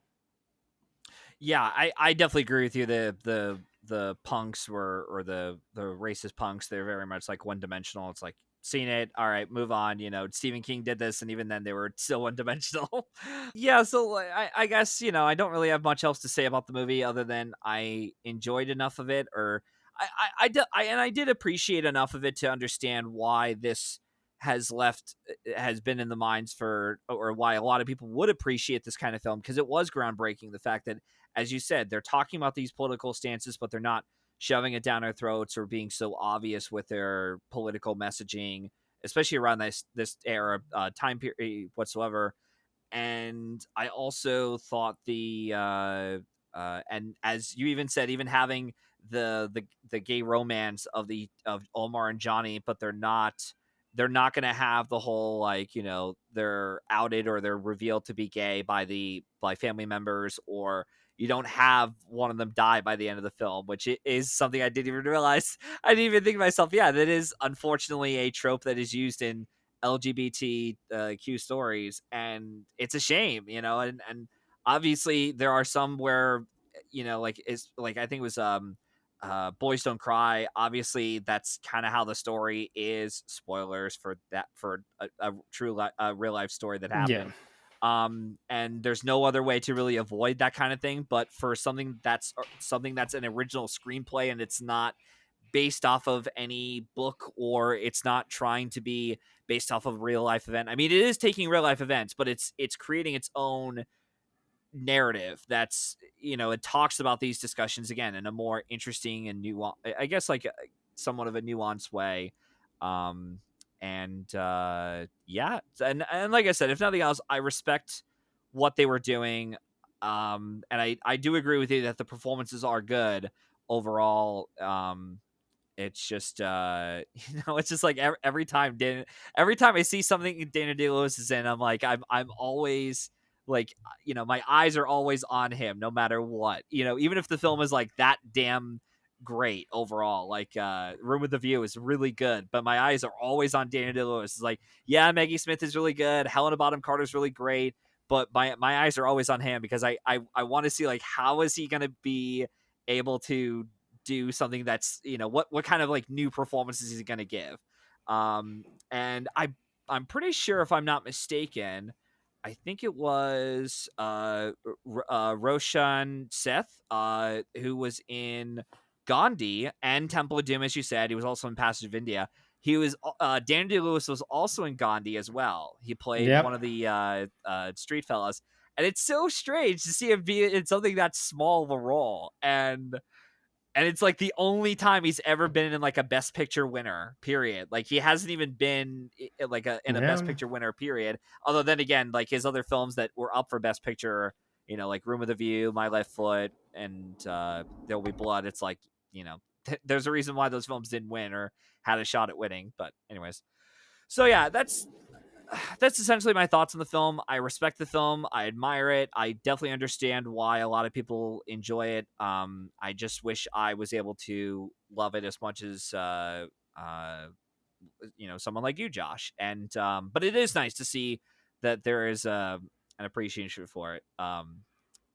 [SPEAKER 1] Yeah, I definitely agree with you. The punks were, or the racist punks, they're very much like one dimensional. It's like, seen it, all right, move on. Stephen King did this, and even then they were still one dimensional. Yeah, so like, I guess I don't really have much else to say about the movie other than I enjoyed enough of it, or and I did appreciate enough of it to understand why this has been in the minds for, or why a lot of people would appreciate this kind of film, because it was groundbreaking. The fact that, as you said, they're talking about these political stances, but they're not shoving it down our throats or being so obvious with their political messaging, especially around this era, time period whatsoever. And I also thought and as you even said, even having the gay romance of Omar and Johnny, but they're not going to have the whole, like, they're outed or they're revealed to be gay by family members, or you don't have one of them die by the end of the film, which is something I didn't even realize. I didn't even think to myself, yeah, that is unfortunately a trope that is used in LGBTQ stories, and it's a shame, and obviously there are some where, like, is like, I think it was Boys Don't Cry. Obviously, that's kind of how the story is. Spoilers for that, for a true real life story that
[SPEAKER 2] Yeah.
[SPEAKER 1] happened. And there's no other way to really avoid that kind of thing. But for something that's an original screenplay, and it's not based off of any book, or it's not trying to be based off of a real life event. I mean, it is taking real life events, but it's creating its own narrative that's, it talks about these discussions again in a more interesting and nuanced, I guess, like, somewhat of a nuanced way. And yeah, and like I said, if nothing else, I respect what they were doing. And I do agree with you that the performances are good overall. It's just it's just like every time I see something Daniel Day-Lewis is in, I'm like, I'm always like, my eyes are always on him no matter what, even if the film is like that damn great overall. Like, Room with the View is really good, but my eyes are always on Daniel Day-Lewis. It's like, yeah, Maggie Smith is really good, Helena Bonham Carter is really great, but my eyes are always on him, because I want to see, like, how is he going to be able to do something that's, what kind of, like, new performances he's going to give. And I'm pretty sure, if I'm not mistaken, I think it was Roshan Seth, who was in Gandhi and Temple of Doom, as you said. He was also in Passage of India. He was Daniel Day-Lewis was also in Gandhi as well. He played one of
[SPEAKER 2] Yep.
[SPEAKER 1] the street fellas, and it's so strange to see him be in something that's small of a role. And it's like the only time he's ever been in, like, a Best Picture winner, period. Like, he hasn't even been like in a Best
[SPEAKER 2] Yeah.
[SPEAKER 1] Picture winner, period. Although then again, like, his other films that were up for Best Picture, like Room of the View, My Left Foot, and There Will Be Blood. It's like, there's a reason why those films didn't win or had a shot at winning. But anyways, so yeah, that's essentially my thoughts on the film. I respect the film. I admire it. I definitely understand why a lot of people enjoy it. I just wish I was able to love it as much as uh, someone like you, Josh. And but it is nice to see that there is an appreciation for it.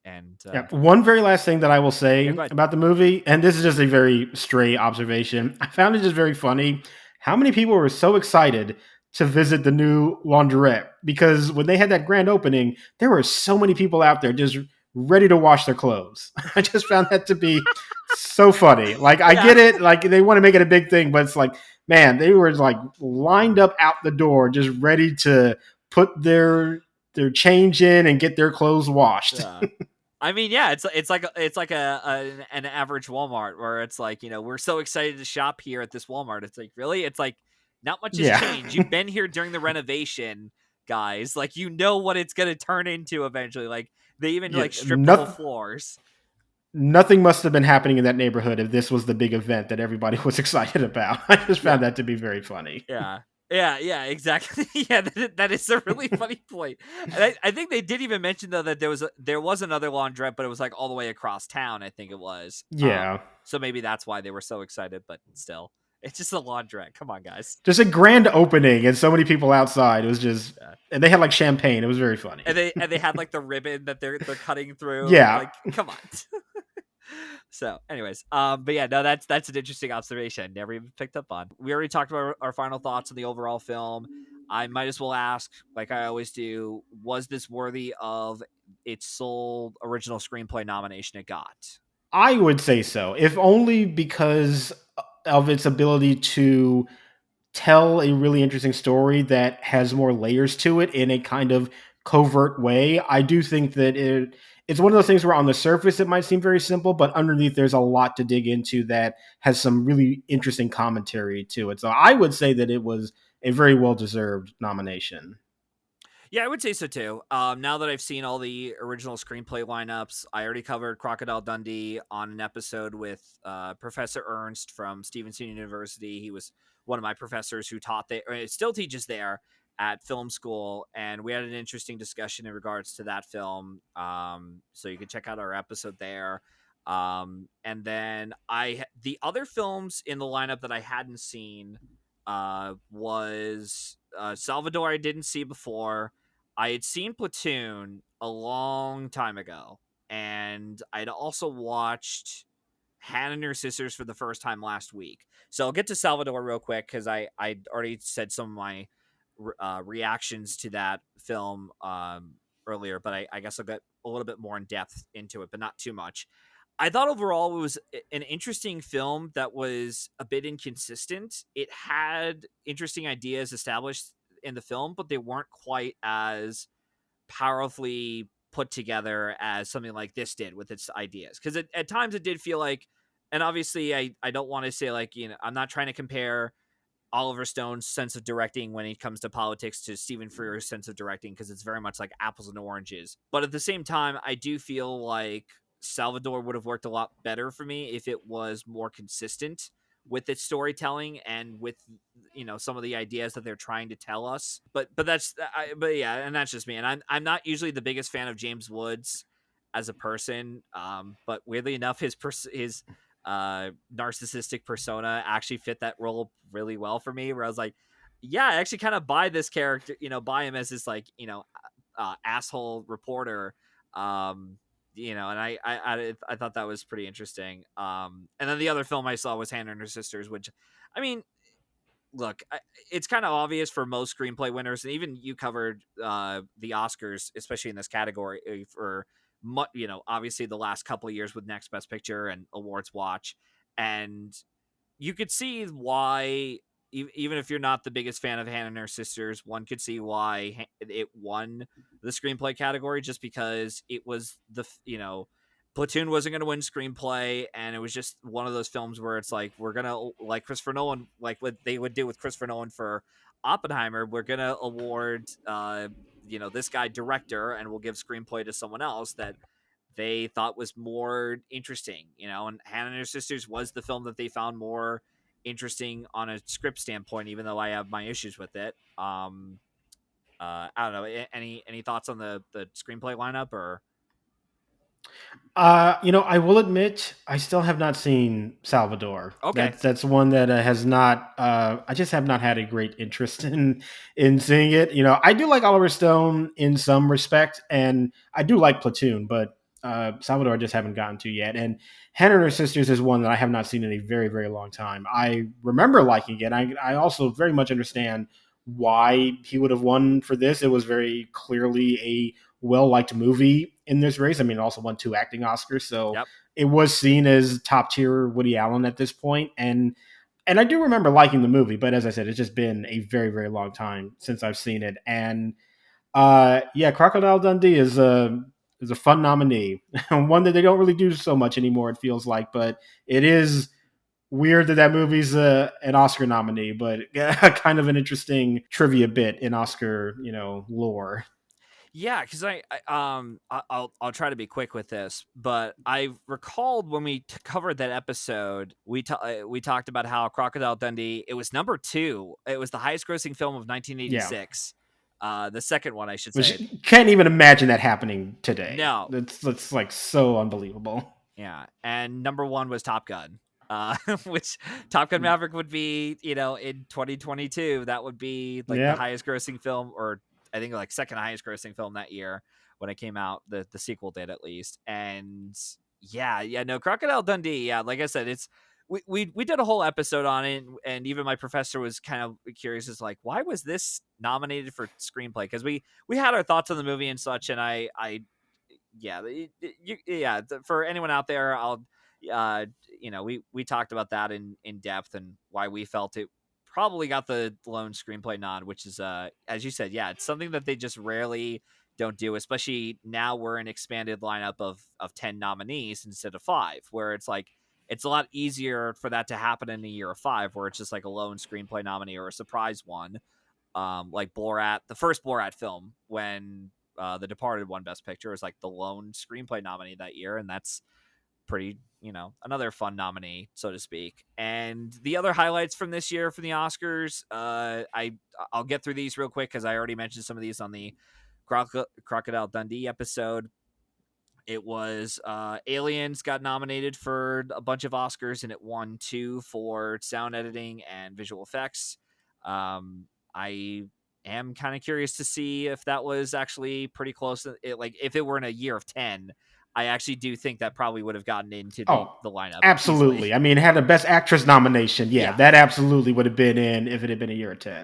[SPEAKER 1] And
[SPEAKER 2] Yeah. One very last thing that I will
[SPEAKER 1] yeah, go
[SPEAKER 2] say
[SPEAKER 1] ahead.
[SPEAKER 2] about the movie, and this is just a very stray observation, I found it just very funny how many people were so excited to visit the new laundrette, because when they had that grand opening, there were so many people out there just ready to wash their clothes. I just found that to be so funny. Like, I
[SPEAKER 1] Yeah.
[SPEAKER 2] get it, like they want to make it a big thing, but it's like, man, they were like lined up out the door, just ready to put their change in and get their clothes washed.
[SPEAKER 1] Yeah. I mean, yeah, it's like an average Walmart where it's like, we're so excited to shop here at this Walmart. It's like, really? It's like not much has
[SPEAKER 2] Yeah.
[SPEAKER 1] changed. You've been here during the renovation, guys. Like, what it's gonna turn into eventually. Like, they even
[SPEAKER 2] Yeah,
[SPEAKER 1] like stripped the whole floors.
[SPEAKER 2] nothing must have been happening in that neighborhood if this was the big event that everybody was excited about. I just
[SPEAKER 1] Yeah.
[SPEAKER 2] found that to be very funny.
[SPEAKER 1] Yeah. Yeah, exactly. Yeah, that is a really funny point. And I think they did even mention though that there was another laundrette, but it was like all the way across town. I think it was.
[SPEAKER 2] Yeah.
[SPEAKER 1] So maybe that's why they were so excited. But still, it's just a laundrette. Come on, guys.
[SPEAKER 2] Just a grand opening and so many people outside. It was just,
[SPEAKER 1] Yeah.
[SPEAKER 2] and they had like champagne. It was very funny.
[SPEAKER 1] And they had like the ribbon that they're cutting through.
[SPEAKER 2] Yeah.
[SPEAKER 1] Like, come on. So, anyways, but yeah, no, that's an interesting observation. Never even picked up on. We already talked about our final thoughts on the overall film. I might as well ask, like I always do, was this worthy of its sole original screenplay nomination it got?
[SPEAKER 2] I would say so, if only because of its ability to tell a really interesting story that has more layers to it in a kind of covert way. I do think that it's one of those things where on the surface it might seem very simple, but underneath there's a lot to dig into that has some really interesting commentary to it. So I would say that it was a very well deserved nomination.
[SPEAKER 1] Yeah, I would say so too. Now that I've seen all the original screenplay lineups, I already covered Crocodile Dundee on an episode with Professor Ernst from Stevenson University. He was one of my professors who taught there, or still teaches there at film school, and we had an interesting discussion in regards to that film. So you can check out our episode there. And then the other films in the lineup that I hadn't seen was Salvador. I didn't see before. I had seen Platoon a long time ago, and I'd also watched Hannah and Her Sisters for the first time last week. So I'll get to Salvador real quick because I already said some of my reactions to that film earlier, but I guess I'll get a little bit more in depth into it, but not too much. I thought overall it was an interesting film that was a bit inconsistent. It had interesting ideas established in the film, but they weren't quite as powerfully put together as something like this did with its ideas. Because at times it did feel like, and obviously I don't want to say like, I'm not trying to compare Oliver Stone's sense of directing when it comes to politics to Stephen Frears' sense of directing, because it's very much like apples and oranges. But at the same time, I do feel like Salvador would have worked a lot better for me if it was more consistent with its storytelling and with some of the ideas that they're trying to tell us. But yeah, and that's just me. And I'm not usually the biggest fan of James Woods as a person, but weirdly enough, his narcissistic persona actually fit that role really well for me, where I was like, yeah, I actually kind of buy this character, buy him as this like asshole reporter. And I thought that was pretty interesting. And then the other film I saw was Hannah and Her Sisters, which, I mean, look, it's kind of obvious for most screenplay winners, and even you covered the Oscars, especially in this category, for obviously the last couple of years with Next Best Picture and Awards Watch, and you could see why, even if you're not the biggest fan of Hannah and Her Sisters, one could see why it won the screenplay category, just because it was Platoon wasn't going to win screenplay, and it was just one of those films where it's like, we're going to, like Christopher Nolan, like what they would do with Christopher Nolan for Oppenheimer, we're going to award, this guy director, and we'll give screenplay to someone else that they thought was more interesting, and Hannah and Her Sisters was the film that they found more interesting on a script standpoint, even though I have my issues with it. I don't know. Any thoughts on the screenplay lineup or?
[SPEAKER 2] I will admit, I still have not seen Salvador.
[SPEAKER 1] Okay.
[SPEAKER 2] That's one that has not. I just have not had a great interest in seeing it. I do like Oliver Stone in some respect, and I do like Platoon, but Salvador I just haven't gotten to yet. And Hannah and Her Sisters is one that I have not seen in a very, very long time. I remember liking it. I also very much understand why he would have won for this. It was very clearly a well liked movie in this race. I mean, it also won 2 acting Oscars, so
[SPEAKER 1] Yep.
[SPEAKER 2] it was seen as top tier Woody Allen at this point. And I do remember liking the movie, but as I said, it's just been a very very long time since I've seen it. And yeah, Crocodile Dundee is a fun nominee, one that they don't really do so much anymore. It feels like, but it is weird that that movie's an Oscar nominee, but kind of an interesting trivia bit in Oscar, lore.
[SPEAKER 1] Yeah, because I'll try to be quick with this, but I recalled when we covered that episode, we talked about how Crocodile Dundee, it was number 2. It was the highest grossing film of
[SPEAKER 2] Yeah,
[SPEAKER 1] 1986. The second one, I should
[SPEAKER 2] which
[SPEAKER 1] say.
[SPEAKER 2] can't even imagine that happening today.
[SPEAKER 1] No.
[SPEAKER 2] That's like so unbelievable.
[SPEAKER 1] Yeah, and number 1 was Top Gun. Which Top Gun Maverick would be, in 2022, that would be like the
[SPEAKER 2] Yeah,
[SPEAKER 1] highest grossing film, or I think like second highest grossing film that year when it came out. The sequel did, at least. And yeah, no, Crocodile Dundee. Yeah, like I said, it's we did a whole episode on it, and even my professor was kind of curious, as like, why was this nominated for screenplay? Because we had our thoughts on the movie and such, and I yeah, for anyone out there, I'll uh we talked about that in depth, and why we felt it probably got the lone screenplay nod, which is as you said, yeah, it's something that they just rarely don't do, especially now we're an expanded lineup of 10 nominees instead of 5, where it's like it's a lot easier for that to happen in a year of 5, where it's just like a lone screenplay nominee or a surprise one, like Borat, the first Borat film, when The Departed won Best Picture, is like the lone screenplay nominee that year, and that's pretty, another fun nominee, so to speak. And the other highlights from this year from the Oscars, I'll get through these real quick because I already mentioned some of these on the Crocodile Dundee episode. It was Aliens got nominated for a bunch of Oscars, and it won 2 for sound editing and visual effects. I am kind of curious to see if that was actually pretty close. Like if it were in a year of 10, I actually do think that probably would have gotten into the
[SPEAKER 2] Oh,
[SPEAKER 1] the lineup easily.
[SPEAKER 2] absolutely. I mean, it had a Best Actress nomination. Yeah,
[SPEAKER 1] Yeah.
[SPEAKER 2] that absolutely would have been in if it had been a year of 10.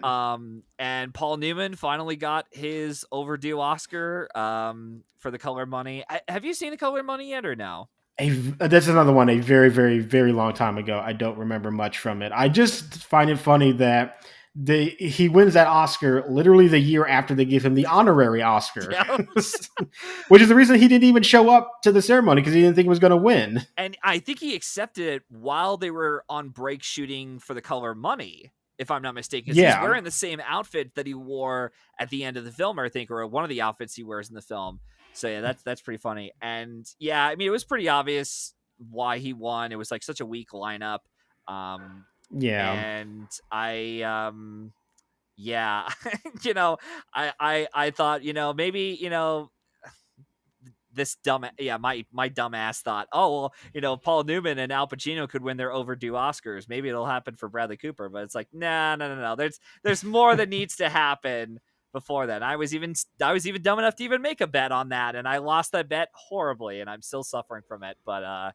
[SPEAKER 1] And Paul Newman finally got his overdue Oscar for The Color Money. Have you seen The Color Money yet, or no?
[SPEAKER 2] That's another one, a very, very, very long time ago. I don't remember much from it. I just find it funny that he wins that Oscar literally the year after they give him the honorary Oscar,
[SPEAKER 1] Yeah.
[SPEAKER 2] which is the reason he didn't even show up to the ceremony, because he didn't think he was going to win.
[SPEAKER 1] And I think he accepted it while they were on break shooting for The Color Money, if I'm not mistaken, because he's
[SPEAKER 2] Yeah,
[SPEAKER 1] wearing the same outfit that he wore at the end of the film, I think, or one of the outfits he wears in the film. So yeah, that's pretty funny. And yeah, I mean, it was pretty obvious why he won. It was like such a weak lineup. Um,
[SPEAKER 2] yeah.
[SPEAKER 1] and yeah, I thought, maybe, this dumb my dumb ass thought, oh well, Paul Newman and Al Pacino could win their overdue Oscars, maybe it'll happen for Bradley Cooper. But it's like, nah, no, there's more that needs to happen before that. I was even dumb enough to even make a bet on that, and I lost that bet horribly, and I'm still suffering from it. But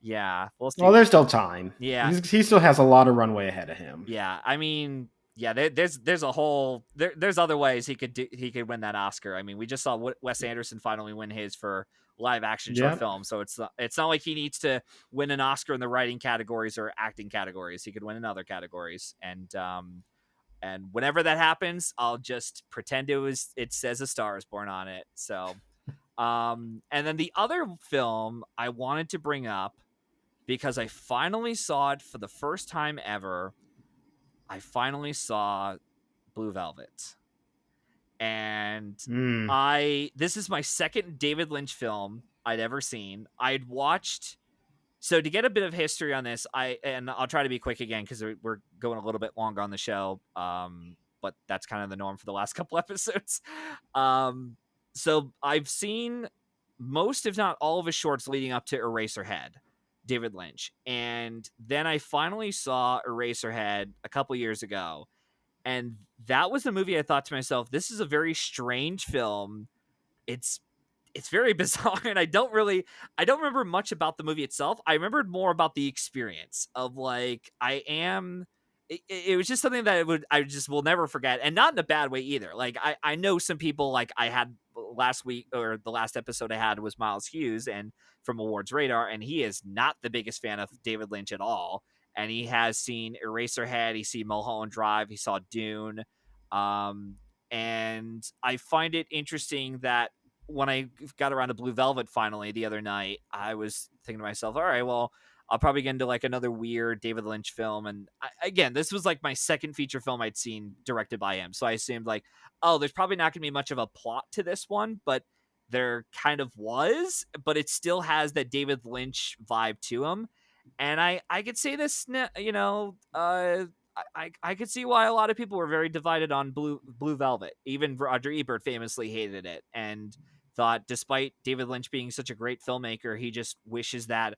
[SPEAKER 1] yeah, we'll
[SPEAKER 2] Well,
[SPEAKER 1] see.
[SPEAKER 2] there's still time.
[SPEAKER 1] Yeah,
[SPEAKER 2] He still has a lot of runway ahead of him.
[SPEAKER 1] yeah, I mean, yeah, there's a whole there's other ways he could win that Oscar. I mean, we just saw Wes Anderson finally win his for live action short
[SPEAKER 2] Yeah,
[SPEAKER 1] film, so it's not like he needs to win an Oscar in the writing categories or acting categories. He could win in other categories, and whenever that happens, I'll just pretend it says A Star Is Born on it. So and then the other film I wanted to bring up, because I finally saw it for the first time ever. I finally saw Blue Velvet. And
[SPEAKER 2] mm.
[SPEAKER 1] this is my second David Lynch film I'd ever seen. I'd watched, so to get a bit of history on this, and I'll try to be quick again because we're going a little bit longer on the show. But that's kind of the norm for the last couple episodes. So I've seen most, if not all, of his shorts leading up to Eraserhead, David Lynch. And then I finally saw Eraserhead a couple years ago. And that was the movie I thought to myself, this is a very strange film. It's very bizarre, and I don't remember much about the movie itself. I remembered more about the experience of, like, I am it was just something that I just will never forget, and not in a bad way either. Like I know some people, like I had last week, or the last episode I had was Miles Hughes and from Awards Radar, and he is not the biggest fan of David Lynch at all. And he has seen Eraserhead, he's seen Mulholland Drive, he saw Dune, um, and I find it interesting that when I got around to Blue Velvet finally the other night, I was thinking to myself, all right, well, I'll probably get into like another weird David Lynch film. And again, this was like my second feature film I'd seen directed by him. So I assumed like, oh, there's probably not going to be much of a plot to this one, but there kind of was, but it still has that David Lynch vibe to him. And I could say this, I could see why a lot of people were very divided on Blue Velvet. Even Roger Ebert famously hated it and thought, despite David Lynch being such a great filmmaker, he just wishes that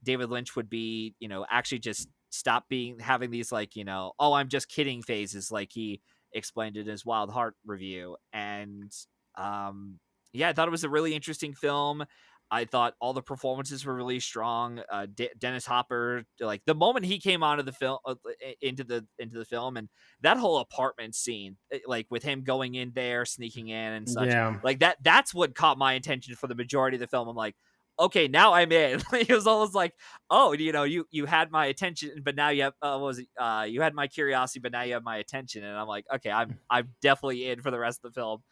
[SPEAKER 1] David Lynch would be, actually just stop having these like, oh, I'm just kidding phases, like he explained it in his Wild Heart review. And um, yeah, I thought it was a really interesting film. I thought all the performances were really strong. Dennis Hopper, like the moment he came onto the film, into the film, and that whole apartment scene, like with him going in there, sneaking in, and such,
[SPEAKER 2] Yeah.
[SPEAKER 1] like that's what caught my attention for the majority of the film. I'm like, okay, now I'm in. It was almost like, oh, you had my attention, but now you have what was it? You had my curiosity, but now you have my attention, and I'm like, okay, I'm definitely in for the rest of the film.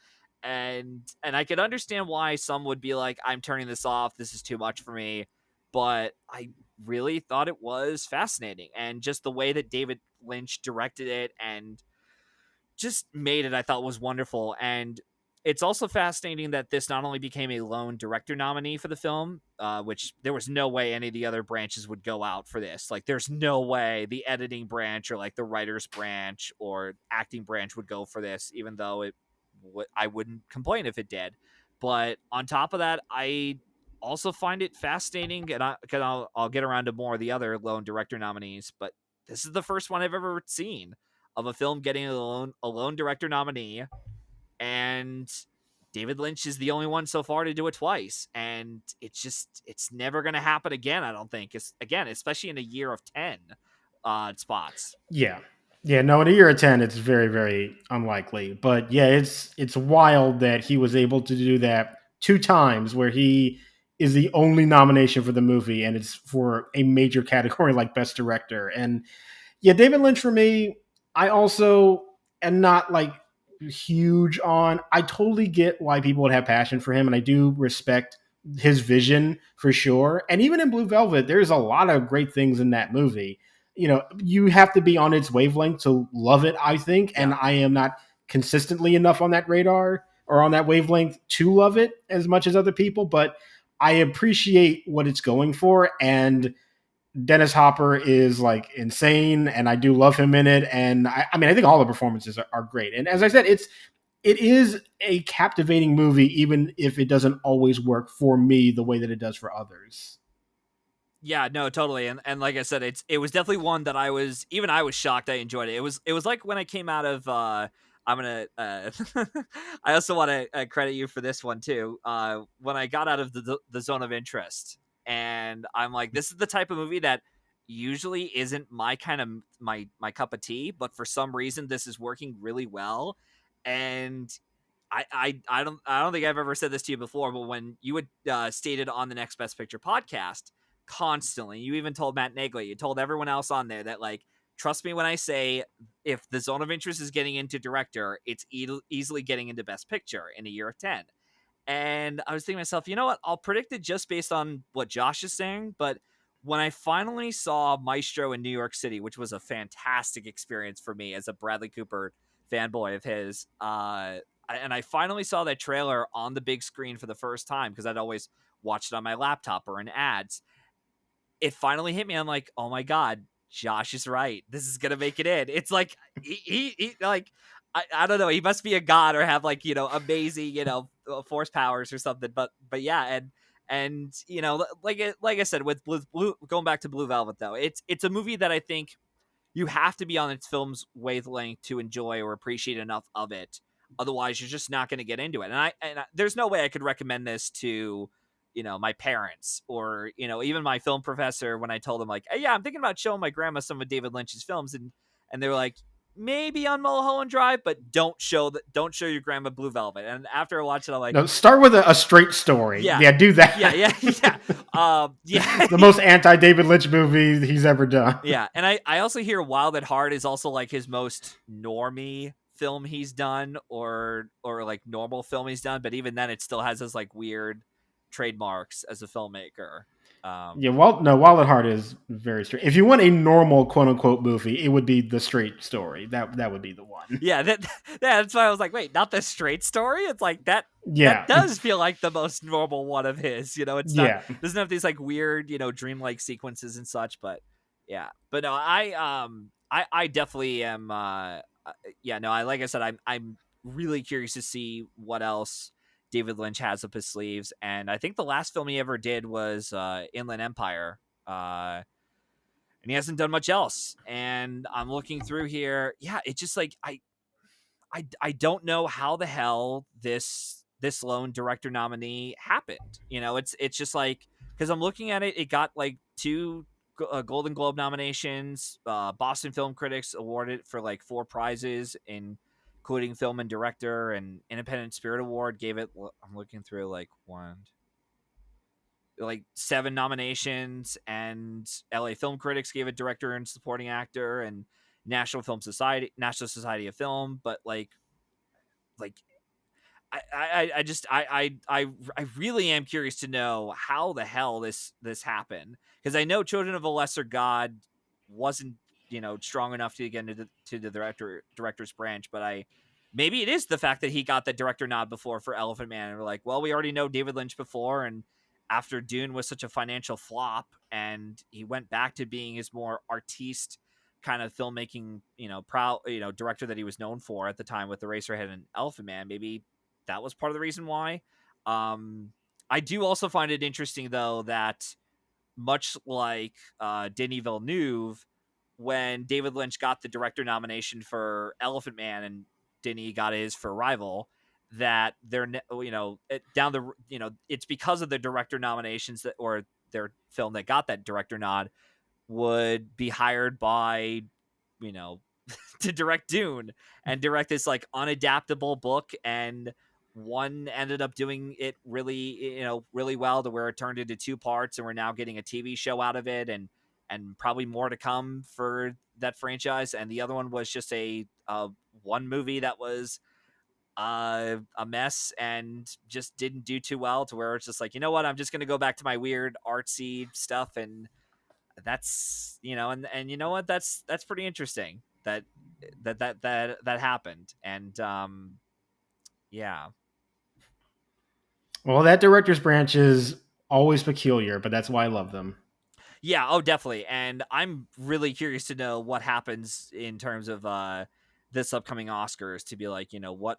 [SPEAKER 1] And I could understand why some would be like, I'm turning this off. This is too much for me. But I really thought it was fascinating, and just the way that David Lynch directed it and just made it, I thought was wonderful. And it's also fascinating that this not only became a lone director nominee for the film, which there was no way any of the other branches would go out for this. Like, there's no way the editing branch or like the writers branch or acting branch would go for this, even though I wouldn't complain if it did. But on top of that, I also find it fascinating, and I'll get around to more of the other lone director nominees, but this is the first one I've ever seen of a film getting a lone director nominee, and David Lynch is the only one so far to do it twice, and it's never going to happen again. I don't think. Again, especially in a year of 10 spots.
[SPEAKER 2] Yeah. Yeah, no, in a year of 10, it's very, very unlikely. But yeah, it's wild that he was able to do that two times where he is the only nomination for the movie and it's for a major category like Best Director. And yeah, David Lynch for me, I also am not like huge on. I totally get why people would have passion for him, and I do respect his vision for sure. And even in Blue Velvet, there's a lot of great things in that movie. You have to be on its wavelength to love it, I think, and
[SPEAKER 1] Yeah.
[SPEAKER 2] I am not consistently enough on that radar or on that wavelength to love it as much as other people, but I appreciate what it's going for. And Dennis Hopper is like insane, and I do love him in it. And I mean, I think all the performances are great. And as I said, it is a captivating movie, even if it doesn't always work for me the way that it does for others.
[SPEAKER 1] Yeah, no, totally. And like I said, it was definitely one that I was shocked I enjoyed it. It was like when I came out of I'm gonna I also want to credit you for this one too. When I got out of the zone of interest, and I'm like, this is the type of movie that usually isn't my kind of my cup of tea, but for some reason this is working really well. And I don't think I've ever said this to you before, but when you had stated on the Next Best Picture podcast constantly, you even told Matt Nagley, you told everyone else on there that, like, trust me when I say, if the zone of interest is getting into director, it's easily getting into Best Picture in a year of 10. And I was thinking to myself, you know what? I'll predict it just based on what Josh is saying. But when I finally saw Maestro in New York City, which was a fantastic experience for me as a Bradley Cooper fanboy of his, and I finally saw that trailer on the big screen for the first time because I'd always watched it on my laptop or in ads. It finally hit me. I'm like, oh my God, Josh is right. This is gonna make it in. It's like he like I don't know. He must be a god or have like amazing force powers or something. But yeah, and like I said with Blue, going back to Blue Velvet though, it's a movie that I think you have to be on its film's wavelength to enjoy or appreciate enough of it. Otherwise, you're just not going to get into it. There's no way I could recommend this to, my parents or, even my film professor when I told him like, hey, yeah, I'm thinking about showing my grandma some of David Lynch's films. And and they were like, maybe on Mulholland Drive, but don't show your grandma Blue Velvet. And after I watched it, I'm like,
[SPEAKER 2] No, start with a straight story.
[SPEAKER 1] yeah,
[SPEAKER 2] Yeah, do
[SPEAKER 1] yeah,
[SPEAKER 2] that.
[SPEAKER 1] yeah, yeah, yeah.
[SPEAKER 2] The most anti David Lynch movie he's ever done.
[SPEAKER 1] Yeah, and I also hear Wild at Heart is also like his most normie film he's done, or like normal film he's done, but even then it still has his like weird trademarks as a filmmaker.
[SPEAKER 2] Yeah, Wild at Heart is very straight. If you want a normal quote unquote movie, it would be The Straight Story. That would be the one.
[SPEAKER 1] Yeah, that's why I was like, wait, not The Straight Story? It's like that
[SPEAKER 2] Yeah,
[SPEAKER 1] does feel like the most normal one of his. It's not,
[SPEAKER 2] yeah.
[SPEAKER 1] doesn't have these like weird, dreamlike sequences and such, but yeah. But no, I definitely am yeah, no, I like I said, I'm really curious to see what else David Lynch has up his sleeves. And I think the last film he ever did was Inland Empire. And he hasn't done much else. And I'm looking through here. Yeah, it's just like I don't know how the hell this lone director nominee happened. It's just like, because I'm looking at it, it got like two Golden Globe nominations. Boston Film Critics awarded for like 4 prizes, including film and director, and Independent Spirit Award gave it. I'm looking through like 7 nominations, and LA Film Critics gave it director and supporting actor, and National Society of Film. But like I really am curious to know how the hell this happened, because I know Children of a Lesser God wasn't strong enough to get into the director's branch, but maybe it is the fact that he got the director nod before for Elephant Man, and we're like, well, we already know David Lynch before, and after Dune was such a financial flop and he went back to being his more artiste kind of filmmaking, proud, director that he was known for at the time with Eraserhead and Elephant Man. Maybe that was part of the reason why. I do also find it interesting, though, that much like Denis Villeneuve, when David Lynch got the director nomination for Elephant Man and Denis got his for Arrival, that they're down the it's because of the director nominations that, or their film that got that director nod, would be hired by you know to direct Dune and direct this like unadaptable book, and one ended up doing it really well, to where it turned into 2 parts, and we're now getting a TV show out of it, and probably more to come for that franchise. And the other one was just a one movie that was a mess and just didn't do too well, to where it's just like, I'm just going to go back to my weird artsy stuff. And that's, and you know what, that's pretty interesting that happened. And yeah.
[SPEAKER 2] Well, that director's branch is always peculiar, but that's why I love them.
[SPEAKER 1] Yeah, oh, definitely. And I'm really curious to know what happens in terms of this upcoming Oscars, to be like,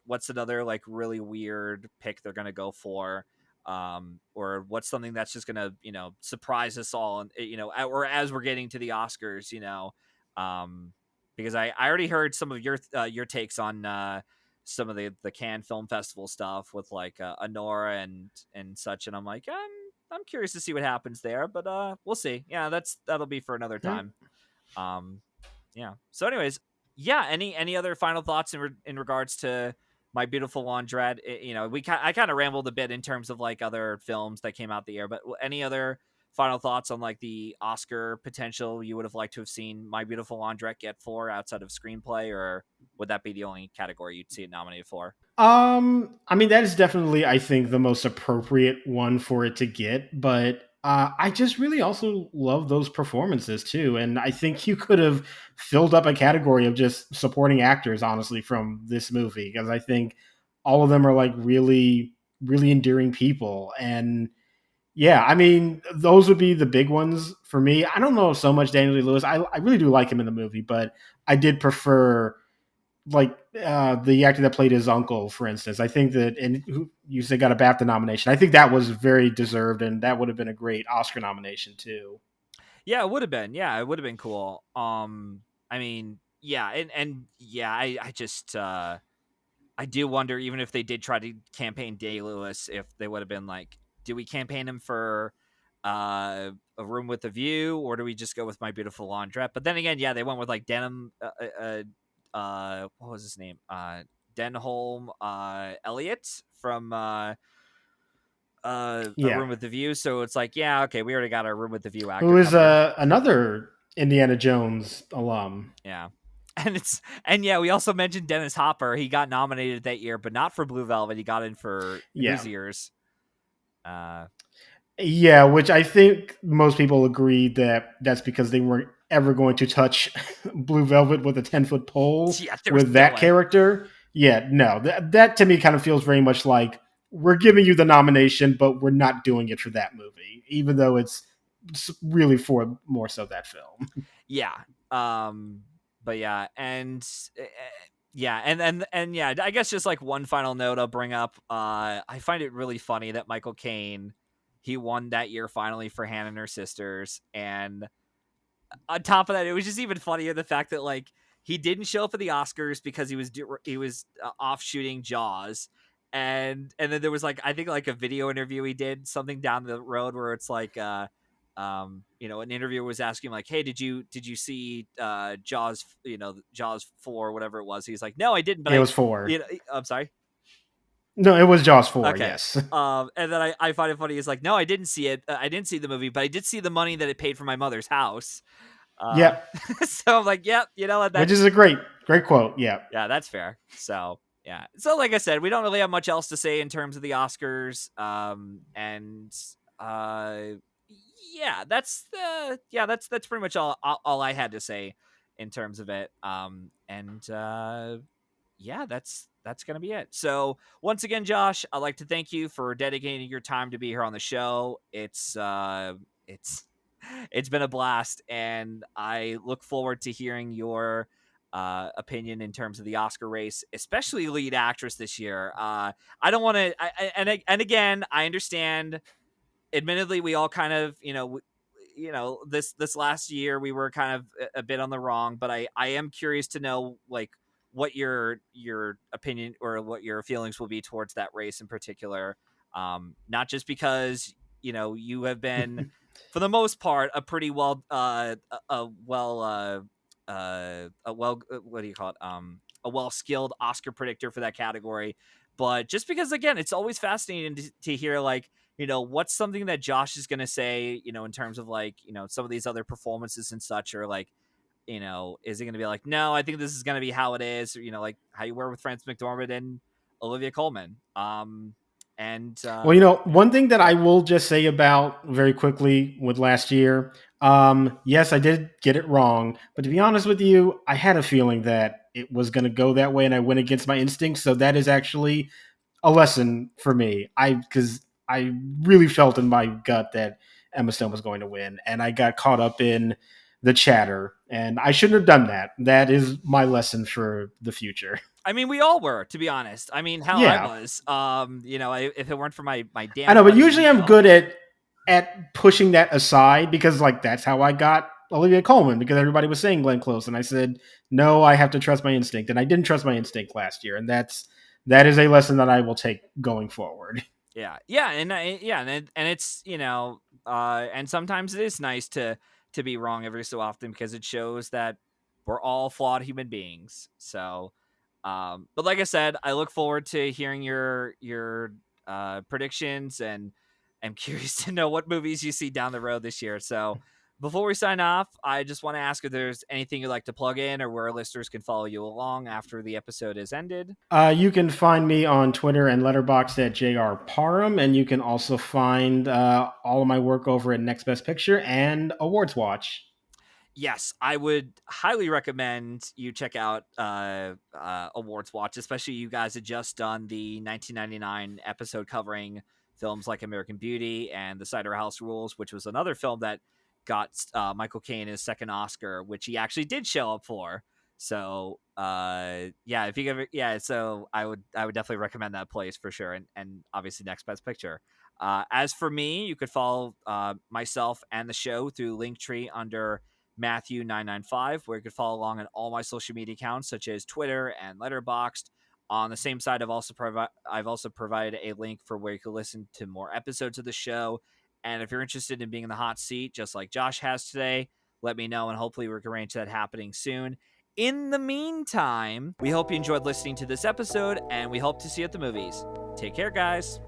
[SPEAKER 1] what's another like really weird pick they're gonna go for, or what's something that's just gonna surprise us all, and or as we're getting to the Oscars, because I already heard some of your takes on some of the Cannes Film Festival stuff with like Anora and such, and I'm like, I'm curious to see what happens there, but we'll see. Yeah, that'll be for another
[SPEAKER 2] Yeah.
[SPEAKER 1] time. Yeah. So, anyways, yeah. Any other final thoughts in regards to My Beautiful Laundrette? I kind of rambled a bit in terms of like other films that came out the year, but any other final thoughts on like the Oscar potential you would have liked to have seen My Beautiful Laundrette get for, outside of screenplay, or would that be the only category you'd see it nominated for?
[SPEAKER 2] I mean, that is definitely, I think, the most appropriate one for it to get, but I just really also love those performances too. And I think you could have filled up a category of just supporting actors, honestly, from this movie, because I think all of them are like really, really endearing people. And yeah, I mean, those would be the big ones for me. I don't know so much Daniel Day-Lewis. I really do like him in the movie, but I did prefer like the actor that played his uncle, for instance. I think that, and who you said got a BAFTA nomination. I think that was very deserved, and that would have been a great Oscar nomination too.
[SPEAKER 1] Yeah, it would have been. Yeah, it would have been cool. I mean, yeah, and yeah, I just I do wonder, even if they did try to campaign Day Lewis, if they would have been like, do we campaign him for A Room with a View, or do we just go with My Beautiful Laundrette? But then again, yeah, they went with like Denim. What was his name? Denholm Elliott from A
[SPEAKER 2] Yeah,
[SPEAKER 1] Room with the View. So it's like, yeah, okay, we already got our Room with the View actor
[SPEAKER 2] who is
[SPEAKER 1] covered.
[SPEAKER 2] another Indiana Jones alum.
[SPEAKER 1] Yeah. And yeah, we also mentioned Dennis Hopper. He got nominated that year, but not for Blue Velvet. He got in for
[SPEAKER 2] Yeah.
[SPEAKER 1] Hoosiers. Uh,
[SPEAKER 2] Yeah, which I think most people agree that that's because they weren't ever going to touch Blue Velvet with a 10-foot pole
[SPEAKER 1] yeah, there was
[SPEAKER 2] with
[SPEAKER 1] no
[SPEAKER 2] that
[SPEAKER 1] way.
[SPEAKER 2] character. Yeah, no, that to me kind of feels very much like we're giving you the nomination, but we're not doing it for that movie, even though it's really for more so that film.
[SPEAKER 1] Yeah. Um, but yeah, and yeah, and yeah, I guess just like one final note I'll bring up. I find it really funny that Michael Caine, he won that year finally for Hannah and Her Sisters, and on top of that, it was just even funnier the fact that like he didn't show up for the Oscars because he was off shooting Jaws, and then there was like I think like a video interview he did something down the road where it's like an interviewer was asking him like, hey, did you see Jaws, Jaws 4, whatever it was. He's like, no, I didn't, but
[SPEAKER 2] It was 4.
[SPEAKER 1] I'm sorry.
[SPEAKER 2] No, it was Jaws 4.
[SPEAKER 1] Okay.
[SPEAKER 2] Yes.
[SPEAKER 1] And then I find it funny. He's like, no, I didn't see it. I didn't see the movie, but I did see the money that it paid for my mother's house. Uh,
[SPEAKER 2] Yep.
[SPEAKER 1] so I'm like, yep, you know what?
[SPEAKER 2] Which is a great quote. Yeah.
[SPEAKER 1] Yeah, that's fair. So yeah. So like I said, we don't really have much else to say in terms of the Oscars. And uh, yeah, that's pretty much all I had to say in terms of it. Yeah, that's gonna be it. So once again, Josh, I'd like to thank you for dedicating your time to be here on the show. It's it's been a blast, and I look forward to hearing your opinion in terms of the Oscar race, especially lead actress this year. I don't want to, and again, I understand. Admittedly, we all kind of, this last year we were kind of a bit on the wrong, but I am curious to know like what your opinion or what your feelings will be towards that race in particular. Not just because you have been, for the most part, a pretty well a well what do you call it, a well skilled Oscar predictor for that category, but just because again it's always fascinating to hear like what's something that Josh is going to say, in terms of like, some of these other performances and such, or like, is it going to be like, no, I think this is going to be how it is, or, like how you were with Frances McDormand and Olivia Colman. And
[SPEAKER 2] Well,
[SPEAKER 1] yeah,
[SPEAKER 2] one thing that
[SPEAKER 1] go
[SPEAKER 2] I
[SPEAKER 1] ahead.
[SPEAKER 2] will just say about very quickly with last year, yes, I did get it wrong, but to be honest with you, I had a feeling that it was going to go that way, and I went against my instincts. So that is actually a lesson for me. Because I really felt in my gut that Emma Stone was going to win, and I got caught up in the chatter, and I shouldn't have done that. That is my lesson for the future.
[SPEAKER 1] I mean, we all were, to be honest. I mean, hell, I
[SPEAKER 2] Yeah,
[SPEAKER 1] was. If it weren't for my
[SPEAKER 2] I
[SPEAKER 1] damn
[SPEAKER 2] know, but
[SPEAKER 1] buddy
[SPEAKER 2] usually I'm
[SPEAKER 1] Nico.
[SPEAKER 2] good at pushing that aside because like that's how I got Olivia Colman because everybody was saying Glenn Close and I said no, I have to trust my instinct and I didn't trust my instinct last year and that is a lesson that I will take going forward.
[SPEAKER 1] Yeah, yeah, and it's and sometimes it is nice to be wrong every so often because it shows that we're all flawed human beings. So, but like I said, I look forward to hearing your predictions, and I'm curious to know what movies you see down the road this year. So, before we sign off, I just want to ask if there's anything you'd like to plug in or where our listeners can follow you along after the episode is ended.
[SPEAKER 2] You can find me on Twitter and Letterboxd at JR Parham, and you can also find all of my work over at Next Best Picture and Awards Watch.
[SPEAKER 1] Yes, I would highly recommend you check out Awards Watch, especially you guys had just done the 1999 episode covering films like American Beauty and The Cider House Rules, which was another film that got Michael Caine his second Oscar, which he actually did show up for. So yeah, if you ever, yeah, so I would definitely recommend that place for sure, and obviously Next Best Picture. As for me, you could follow myself and the show through Linktree under Matthew995, where you can follow along on all my social media accounts, such as Twitter and Letterboxd. On the same side, I've also provided a link for where you can listen to more episodes of the show And if you're interested in being in the hot seat, just like Josh has today, let me know, and hopefully we can arrange that happening soon. In the meantime, we hope you enjoyed listening to this episode, and we hope to see you at the movies. Take care, guys.